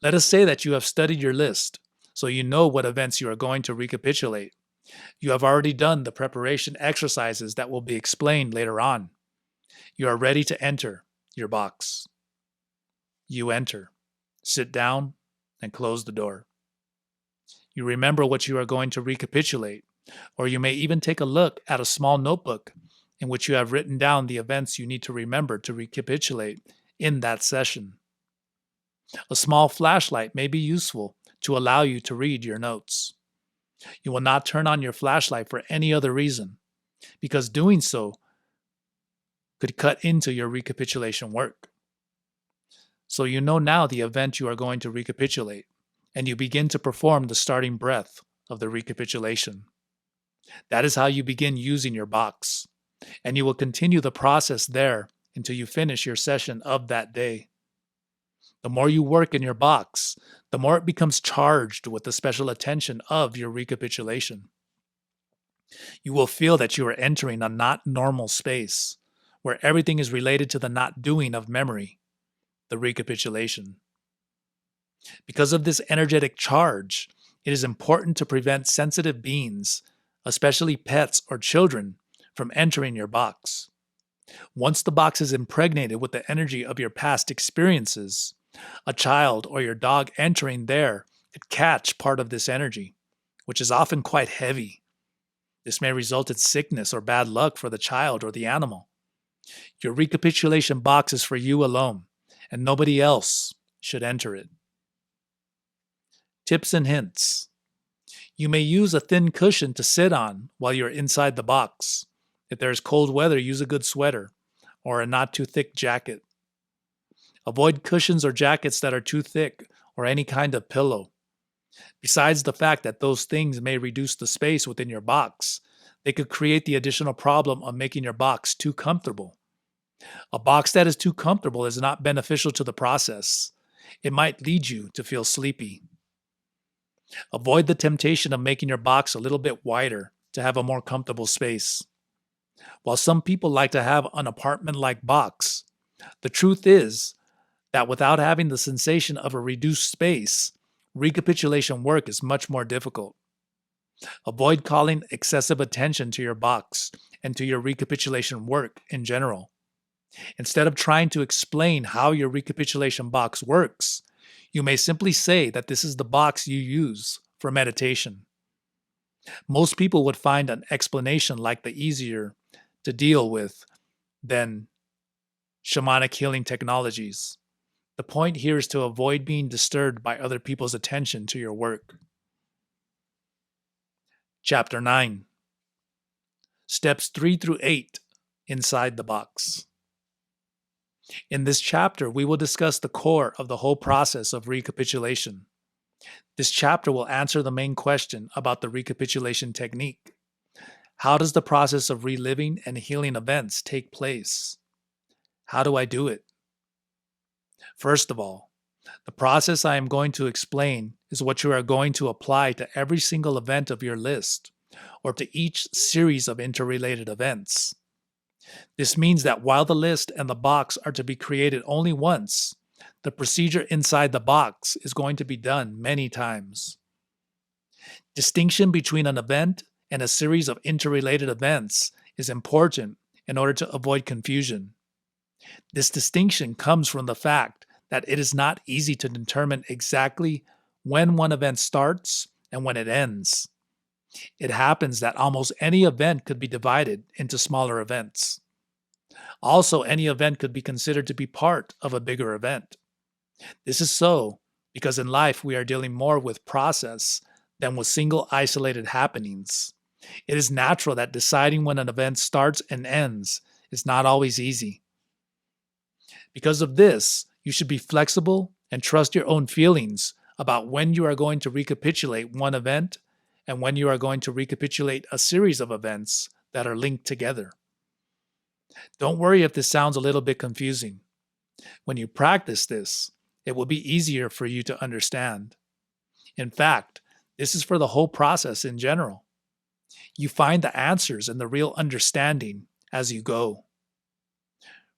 Let us say that you have studied your list, so you know what events you are going to recapitulate. You have already done the preparation exercises that will be explained later on. You are ready to enter your box. You enter, sit down, and close the door. You remember what you are going to recapitulate, or you may even take a look at a small notebook in which you have written down the events you need to remember to recapitulate in that session. A small flashlight may be useful to allow you to read your notes. You will not turn on your flashlight for any other reason, because doing so could cut into your recapitulation work. So you know now the event you are going to recapitulate, and you begin to perform the starting breath of the recapitulation. That is how you begin using your box, and you will continue the process there until you finish your session of that day. The more you work in your box, the more it becomes charged with the special attention of your recapitulation. You will feel that you are entering a not normal space, where everything is related to the not doing of memory, the recapitulation. Because of this energetic charge, it is important to prevent sensitive beings, especially pets or children, from entering your box. Once the box is impregnated with the energy of your past experiences, a child or your dog entering there could catch part of this energy, which is often quite heavy. This may result in sickness or bad luck for the child or the animal. Your recapitulation box is for you alone, and nobody else should enter it. Tips and hints. You may use a thin cushion to sit on while you're inside the box. If there is cold weather, use a good sweater or a not too thick jacket. Avoid cushions or jackets that are too thick or any kind of pillow. Besides the fact that those things may reduce the space within your box, they could create the additional problem of making your box too comfortable. A box that is too comfortable is not beneficial to the process. It might lead you to feel sleepy. Avoid the temptation of making your box a little bit wider to have a more comfortable space. While some people like to have an apartment-like box, the truth is that without having the sensation of a reduced space, recapitulation work is much more difficult. Avoid calling excessive attention to your box and to your recapitulation work in general. Instead of trying to explain how your recapitulation box works, you may simply say that this is the box you use for meditation. Most people would find an explanation like the easier to deal with than shamanic healing technologies. The point here is to avoid being disturbed by other people's attention to your work. Chapter 9. Steps 3 through 8 inside the box. In this chapter, we will discuss the core of the whole process of recapitulation. This chapter will answer the main question about the recapitulation technique. How does the process of reliving and healing events take place? How do I do it? First of all, the process I am going to explain is what you are going to apply to every single event of your list, or to each series of interrelated events. This means that while the list and the box are to be created only once, the procedure inside the box is going to be done many times. Distinction between an event and a series of interrelated events is important in order to avoid confusion. This distinction comes from the fact that it is not easy to determine exactly when one event starts and when it ends. It happens that almost any event could be divided into smaller events. Also, any event could be considered to be part of a bigger event. This is so because in life we are dealing more with process than with single isolated happenings. It is natural that deciding when an event starts and ends is not always easy. Because of this, you should be flexible and trust your own feelings about when you are going to recapitulate one event and when you are going to recapitulate a series of events that are linked together. Don't worry if this sounds a little bit confusing. When you practice this, it will be easier for you to understand. In fact, this is for the whole process in general. You find the answers and the real understanding as you go.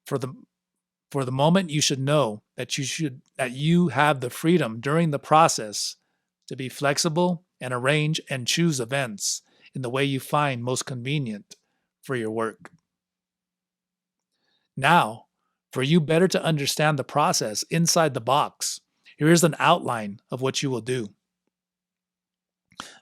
For the for the moment, you should know that you have the freedom during the process to be flexible and arrange and choose events in the way you find most convenient for your work. Now, for you better to understand the process inside the box, here is an outline of what you will do.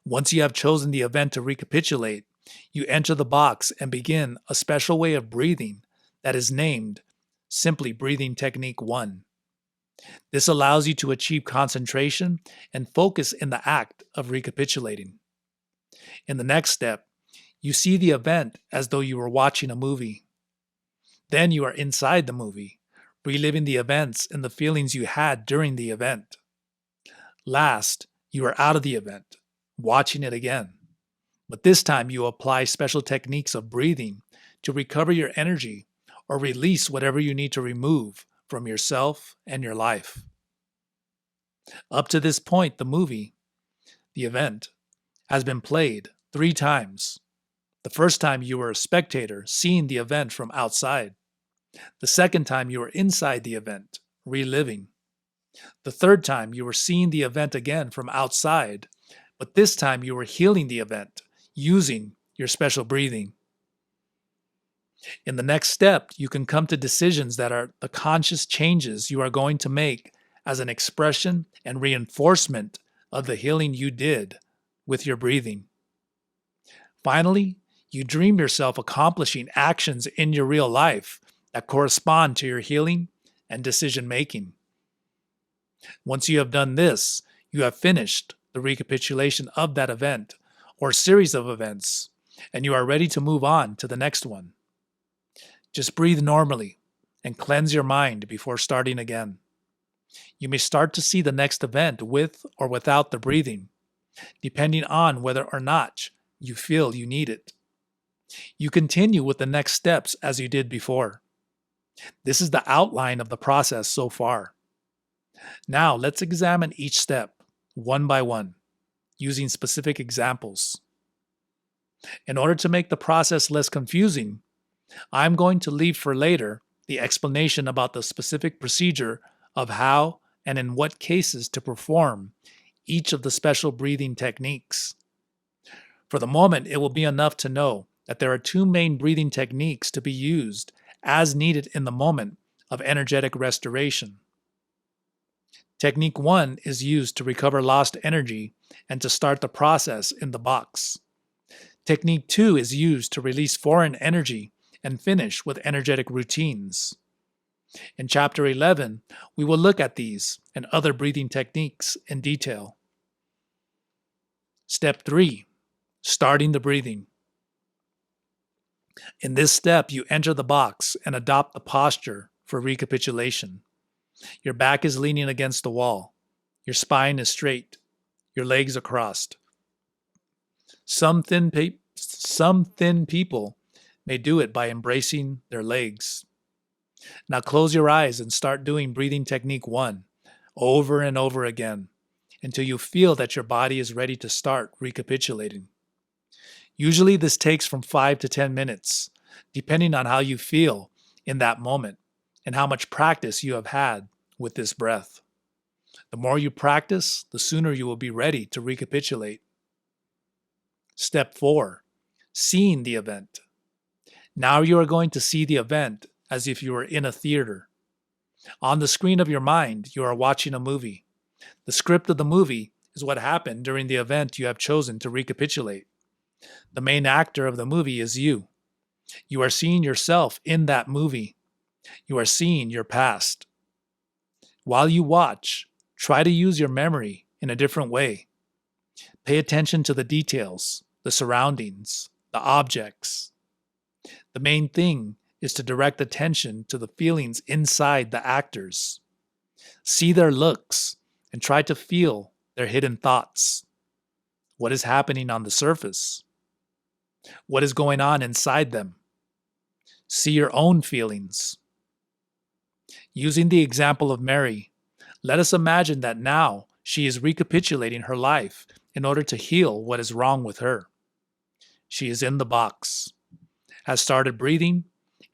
Once you have chosen the event to recapitulate, you enter the box and begin a special way of breathing that is named simply Breathing Technique 1. This allows you to achieve concentration and focus in the act of recapitulating. In the next step, you see the event as though you were watching a movie. Then you are inside the movie, reliving the events and the feelings you had during the event. Last, you are out of the event, watching it again. But this time you apply special techniques of breathing to recover your energy or release whatever you need to remove from yourself and your life. Up to this point, the event, has been played 3 times. The first time you were a spectator seeing the event from outside. The second time you were inside the event, reliving. The third time you were seeing the event again from outside, but this time you were healing the event using your special breathing. In the next step, you can come to decisions that are the conscious changes you are going to make as an expression and reinforcement of the healing you did with your breathing. Finally, you dream yourself accomplishing actions in your real life that correspond to your healing and decision making. Once you have done this, you have finished the recapitulation of that event or series of events, and you are ready to move on to the next one. Just breathe normally and cleanse your mind before starting again. You may start to see the next event with or without the breathing, depending on whether or not you feel you need it. You continue with the next steps as you did before. This is the outline of the process so far. Now let's examine each step, one by one, using specific examples. In order to make the process less confusing, I'm going to leave for later the explanation about the specific procedure of how and in what cases to perform each of the special breathing techniques. For the moment, it will be enough to know that there are 2 main breathing techniques to be used as needed in the moment of energetic restoration. Technique 1 is used to recover lost energy and to start the process in the box. Technique 2 is used to release foreign energy and finish with energetic routines. In Chapter 11, we will look at these and other breathing techniques in detail. Step 3. Starting the breathing. In this step, you enter the box and adopt the posture for recapitulation. Your back is leaning against the wall. Your spine is straight. Your legs are crossed. Some thin people may do it by embracing their legs. Now close your eyes and start doing breathing technique 1 over and over again until you feel that your body is ready to start recapitulating. Usually this takes from 5 to 10 minutes, depending on how you feel in that moment and how much practice you have had with this breath. The more you practice, the sooner you will be ready to recapitulate. Step 4. Seeing the event. Now you are going to see the event as if you were in a theater. On the screen of your mind, you are watching a movie. The script of the movie is what happened during the event you have chosen to recapitulate. The main actor of the movie is you. You are seeing yourself in that movie. You are seeing your past. While you watch, try to use your memory in a different way. Pay attention to the details, the surroundings, the objects. The main thing is to direct attention to the feelings inside the actors. See their looks and try to feel their hidden thoughts. What is happening on the surface? What is going on inside them? See your own feelings. Using the example of Mary, let us imagine that now she is recapitulating her life in order to heal what is wrong with her. She is in the box, has started breathing,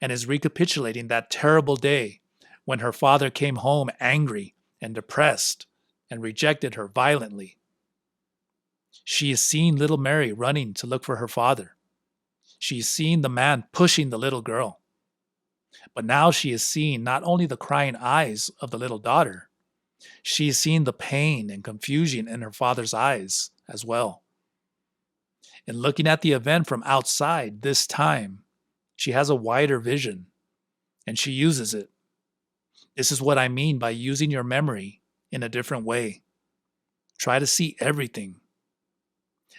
and is recapitulating that terrible day when her father came home angry and depressed and rejected her violently. She is seeing little Mary running to look for her father. She is seeing the man pushing the little girl. But now she is seeing not only the crying eyes of the little daughter, she is seeing the pain and confusion in her father's eyes as well. In looking at the event from outside this time, she has a wider vision, and she uses it. This is what I mean by using your memory in a different way. Try to see everything.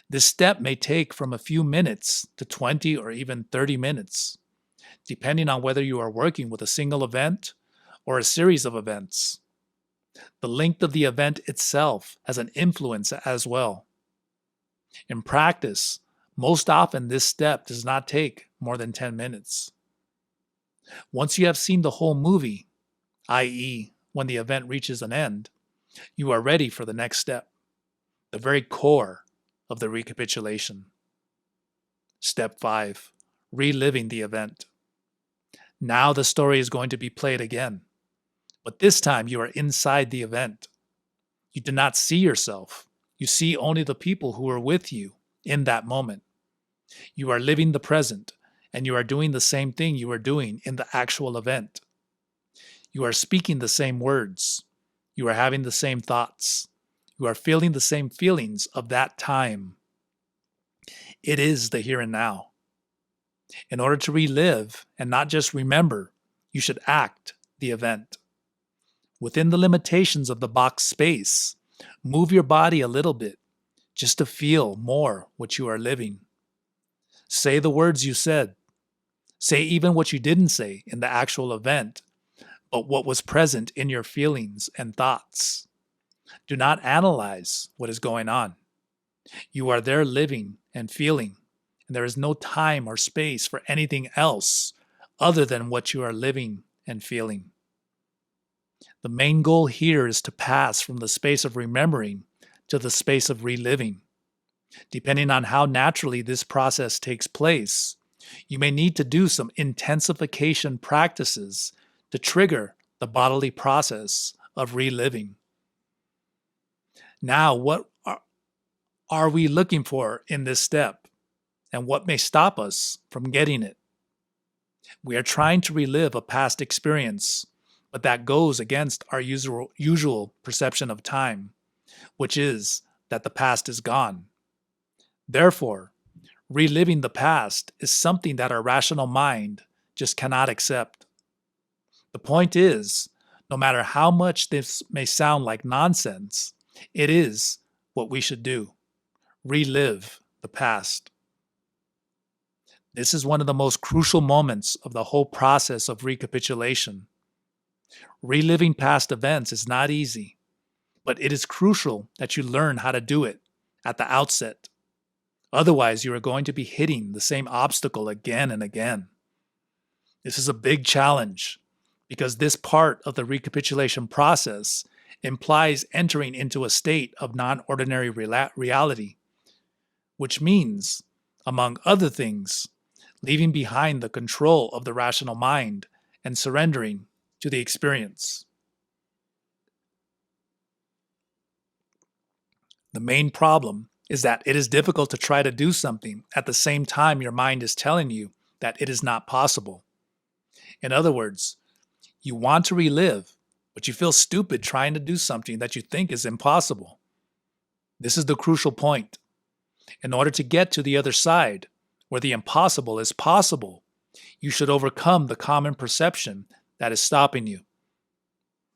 This step may take from a few minutes to 20 or even 30 minutes, depending on whether you are working with a single event or a series of events. The length of the event itself has an influence as well. In practice, most often this step does not take more than 10 minutes. Once you have seen the whole movie, i.e., when the event reaches an end, you are ready for the next step, the very core of the recapitulation. Step 5, reliving the event. Now the story is going to be played again, but this time you are inside the event. You do not see yourself. You see only the people who are with you in that moment. You are living the present, and you are doing the same thing you are doing in the actual event. You are speaking the same words. You are having the same thoughts. You are feeling the same feelings of that time. It is the here and now. In order to relive and not just remember, you should act the event. Within the limitations of the box space, move your body a little bit just to feel more what you are living. Say the words you said. Say even what you didn't say in the actual event, but what was present in your feelings and thoughts. Do not analyze what is going on. You are there living and feeling, and there is no time or space for anything else other than what you are living and feeling. The main goal here is to pass from the space of remembering to the space of reliving. Depending on how naturally this process takes place, you may need to do some intensification practices to trigger the bodily process of reliving. Now, what are we looking for in this step, and what may stop us from getting it? We are trying to relive a past experience, but that goes against our usual perception of time, which is that the past is gone. Therefore, reliving the past is something that our rational mind just cannot accept. The point is, no matter how much this may sound like nonsense, it is what we should do. Relive the past. This is one of the most crucial moments of the whole process of recapitulation. Reliving past events is not easy, but it is crucial that you learn how to do it at the outset. Otherwise, you are going to be hitting the same obstacle again and again. This is a big challenge because this part of the recapitulation process implies entering into a state of non-ordinary reality, which means, among other things, leaving behind the control of the rational mind and surrendering to the experience. The main problem is that it is difficult to try to do something at the same time your mind is telling you that it is not possible. In other words, you want to relive, but you feel stupid trying to do something that you think is impossible. This is the crucial point. In order to get to the other side, where the impossible is possible, you should overcome the common perception that is stopping you.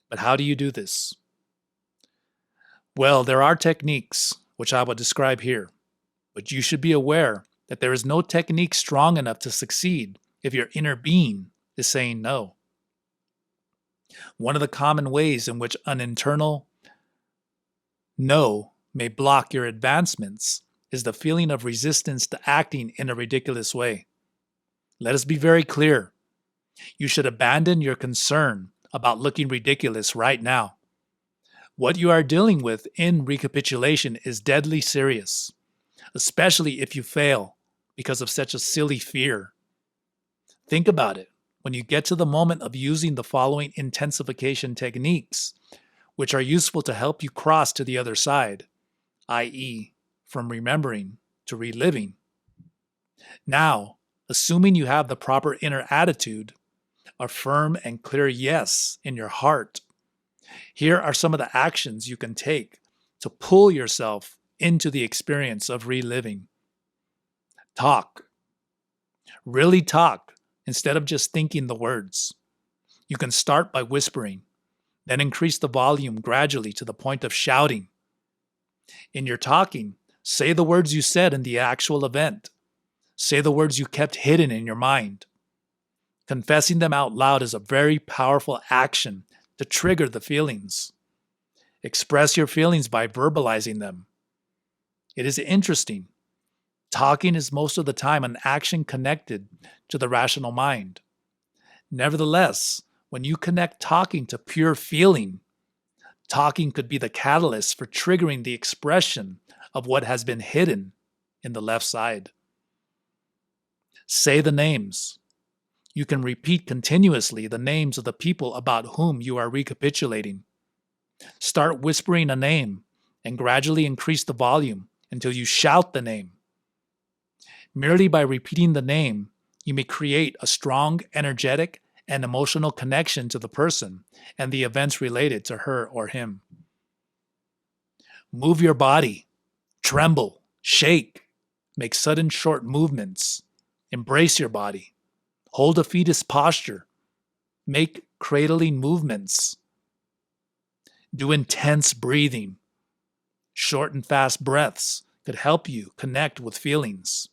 But how do you do this? Well, there are techniques, which I will describe here, but you should be aware that there is no technique strong enough to succeed if your inner being is saying no. One of the common ways in which an internal no may block your advancements is the feeling of resistance to acting in a ridiculous way. Let us be very clear. You should abandon your concern about looking ridiculous right now. What you are dealing with in recapitulation is deadly serious, especially if you fail because of such a silly fear. Think about it. when you get to the moment of using the following intensification techniques, which are useful to help you cross to the other side, i.e., from remembering to reliving. Now, assuming you have the proper inner attitude, a firm and clear yes in your heart, here are some of the actions you can take to pull yourself into the experience of reliving. Talk. Really talk instead of just thinking the words. You can start by whispering, then increase the volume gradually to the point of shouting. In your talking, say the words you said in the actual event. Say the words you kept hidden in your mind. Confessing them out loud is a very powerful action to trigger the feelings. Express your feelings by verbalizing them. It is interesting. Talking is most of the time an action connected to the rational mind. Nevertheless, when you connect talking to pure feeling, talking could be the catalyst for triggering the expression of what has been hidden in the left side. Say the names. You can repeat continuously the names of the people about whom you are recapitulating. Start whispering a name and gradually increase the volume until you shout the name. Merely by repeating the name, you may create a strong, energetic, and emotional connection to the person and the events related to her or him. Move your body. Tremble. Shake. Make sudden short movements. Embrace your body. Hold a fetus posture. Make cradling movements. Do intense breathing. Short and fast breaths could help you connect with feelings.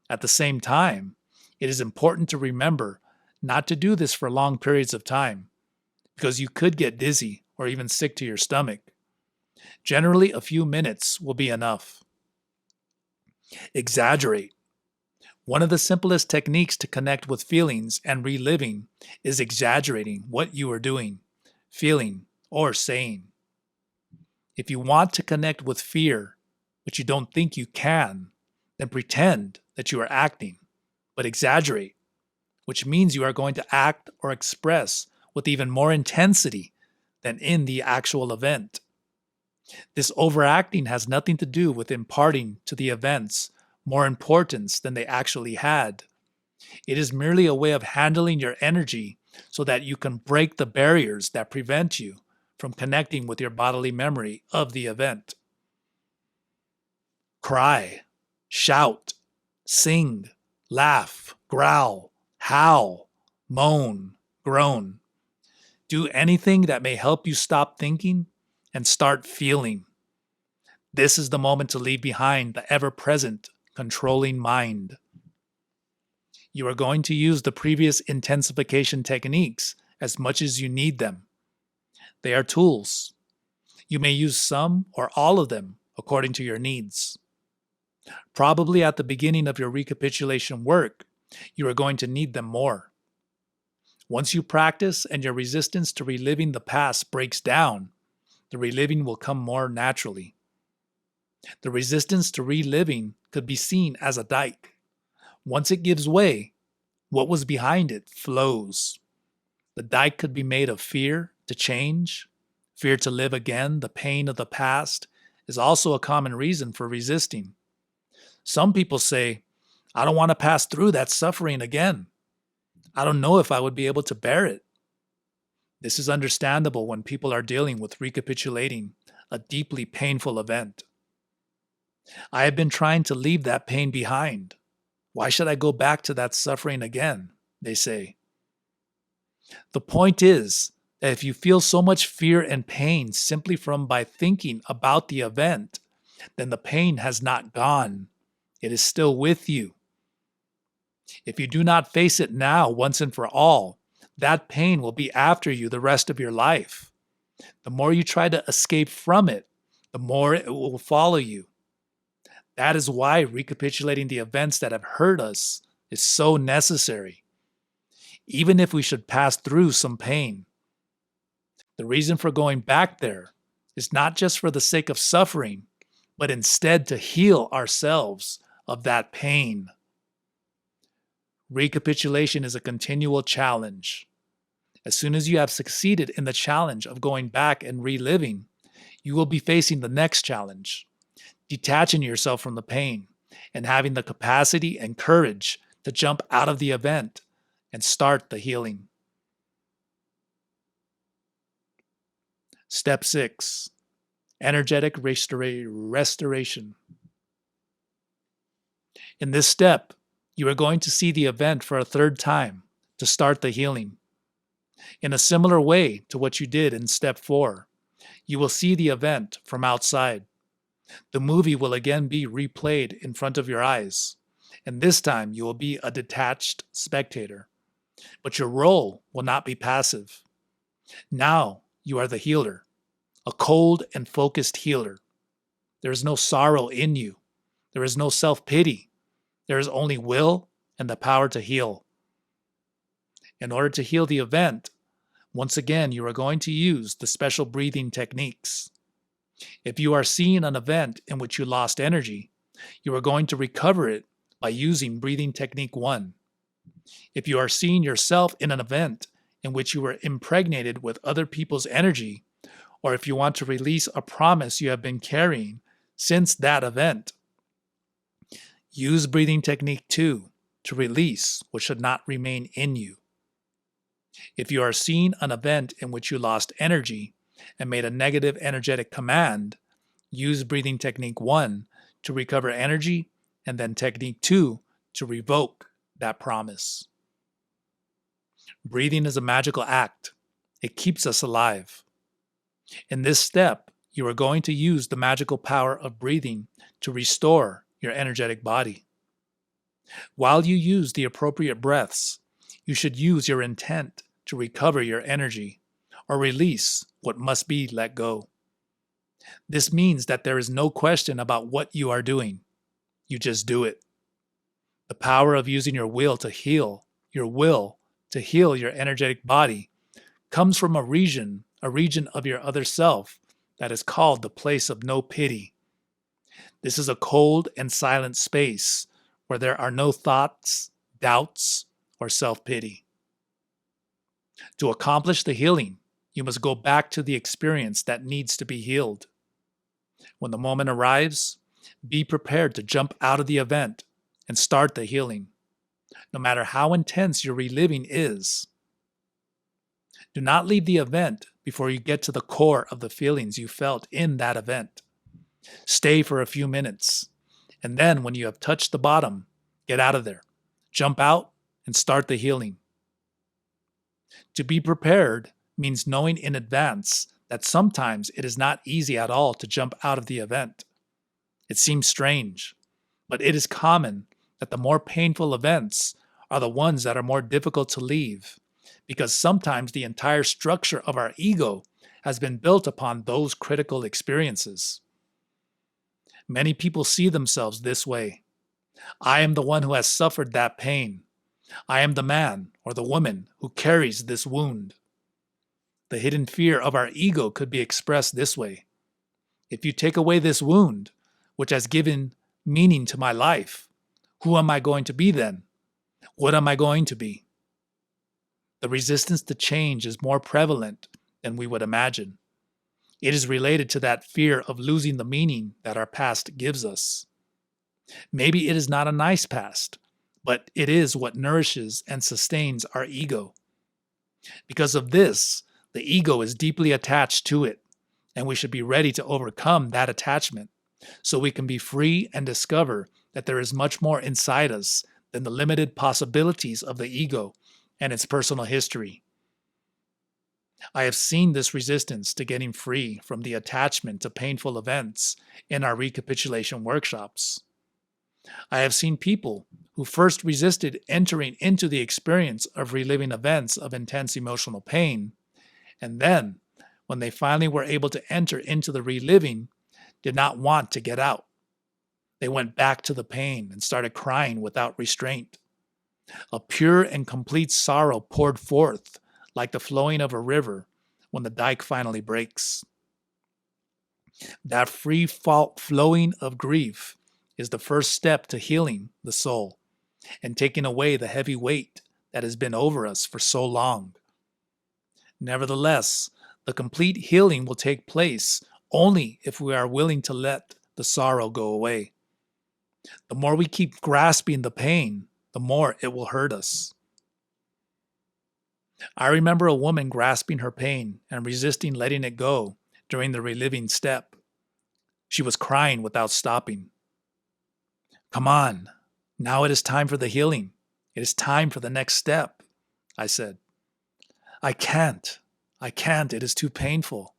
At the same time, it is important to remember not to do this for long periods of time, because you could get dizzy or even sick to your stomach. Generally, a few minutes will be enough. Exaggerate. One of the simplest techniques to connect with feelings and reliving is exaggerating what you are doing, feeling, or saying. If you want to connect with fear, but you don't think you can, then pretend that you are acting, but exaggerate, which means you are going to act or express with even more intensity than in the actual event. This overacting has nothing to do with imparting to the events more importance than they actually had. It is merely a way of handling your energy so that you can break the barriers that prevent you from connecting with your bodily memory of the event. Cry, shout, sing, laugh, growl, howl, moan, groan. Do anything that may help you stop thinking and start feeling. This is the moment to leave behind the ever-present, controlling mind. You are going to use the previous intensification techniques as much as you need them. They are tools. You may use some or all of them according to your needs. Probably at the beginning of your recapitulation work, you are going to need them more. Once you practice and your resistance to reliving the past breaks down, the reliving will come more naturally. The resistance to reliving could be seen as a dike. Once it gives way, what was behind it flows. The dike could be made of fear to change, fear to live again. The pain of the past is also a common reason for resisting. Some people say, I don't want to pass through that suffering again. I don't know if I would be able to bear it. This is understandable when people are dealing with recapitulating a deeply painful event. I have been trying to leave that pain behind. Why should I go back to that suffering again? They say. The point is that if you feel so much fear and pain simply from by thinking about the event, then the pain has not gone. It is still with you. If you do not face it now once and for all, that pain will be after you the rest of your life. The more you try to escape from it, the more it will follow you. That is why recapitulating the events that have hurt us is so necessary, even if we should pass through some pain. The reason for going back there is not just for the sake of suffering, but instead to heal ourselves of that pain. Recapitulation is a continual challenge. As soon as you have succeeded in the challenge of going back and reliving, you will be facing the next challenge, detaching yourself from the pain and having the capacity and courage to jump out of the event and start the healing. Step 6. Energetic restoration. In this step, you are going to see the event for a third time to start the healing. In a similar way to what you did in step 4, you will see the event from outside. The movie will again be replayed in front of your eyes, and this time you will be a detached spectator. But your role will not be passive. Now you are the healer, a cold and focused healer. There is no sorrow in you. There is no self-pity. There is only will and the power to heal. In order to heal the event, once again, you are going to use the special breathing techniques. If you are seeing an event in which you lost energy, you are going to recover it by using breathing technique 1. If you are seeing yourself in an event in which you were impregnated with other people's energy, or if you want to release a promise you have been carrying since that event, use breathing technique 2 to release what should not remain in you. If you are seeing an event in which you lost energy and made a negative energetic command, use breathing technique 1 to recover energy and then technique 2 to revoke that promise. Breathing is a magical act. It keeps us alive. In this step, you are going to use the magical power of breathing to restore your energetic body. While you use the appropriate breaths, you should use your intent to recover your energy or release what must be let go. This means that there is no question about what you are doing. You just do it. The power of using your will to heal your energetic body comes from a region of your other self that is called the place of no pity. This is a cold and silent space where there are no thoughts, doubts, or self-pity. To accomplish the healing, you must go back to the experience that needs to be healed. When the moment arrives, be prepared to jump out of the event and start the healing, no matter how intense your reliving is. Do not leave the event before you get to the core of the feelings you felt in that event. Stay for a few minutes, and then when you have touched the bottom, get out of there. Jump out and start the healing. To be prepared means knowing in advance that sometimes it is not easy at all to jump out of the event. It seems strange, but it is common that the more painful events are the ones that are more difficult to leave, because sometimes the entire structure of our ego has been built upon those critical experiences. Many people see themselves this way. I am the one who has suffered that pain. I am the man or the woman who carries this wound. The hidden fear of our ego could be expressed this way. If you take away this wound, which has given meaning to my life, who am I going to be then? What am I going to be? The resistance to change is more prevalent than we would imagine. It is related to that fear of losing the meaning that our past gives us. Maybe it is not a nice past, but it is what nourishes and sustains our ego. Because of this, the ego is deeply attached to it, and we should be ready to overcome that attachment so we can be free and discover that there is much more inside us than the limited possibilities of the ego and its personal history. I have seen this resistance to getting free from the attachment to painful events in our recapitulation workshops. I have seen people who first resisted entering into the experience of reliving events of intense emotional pain, and then, when they finally were able to enter into the reliving, did not want to get out. They went back to the pain and started crying without restraint. A pure and complete sorrow poured forth like the flowing of a river when the dike finally breaks. That free flowing of grief is the first step to healing the soul, and taking away the heavy weight that has been over us for so long. Nevertheless, the complete healing will take place only if we are willing to let the sorrow go away. The more we keep grasping the pain, the more it will hurt us. I remember a woman grasping her pain and resisting letting it go during the reliving step. She was crying without stopping. "Come on, now it is time for the healing. It is time for the next step," I said. I can't. It is too painful."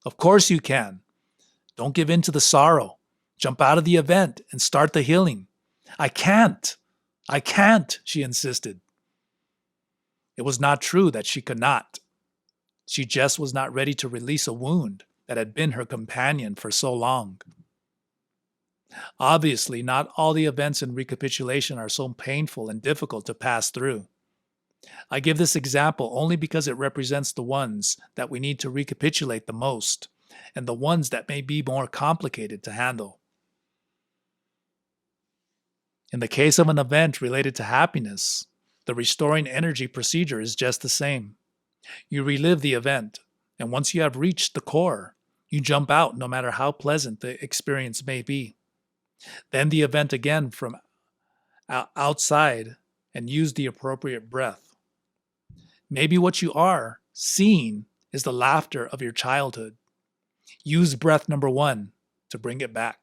"Of course you can. Don't give in to the sorrow. Jump out of the event and start the healing." I can't, she insisted. It was not true that she could not. She just was not ready to release a wound that had been her companion for so long. Obviously, not all the events in recapitulation are so painful and difficult to pass through. I give this example only because it represents the ones that we need to recapitulate the most, and the ones that may be more complicated to handle. In the case of an event related to happiness, the restoring energy procedure is just the same. You relive the event, and once you have reached the core, you jump out no matter how pleasant the experience may be. Then the event again from outside and use the appropriate breath. Maybe what you are seeing is the laughter of your childhood. Use breath number 1 to bring it back.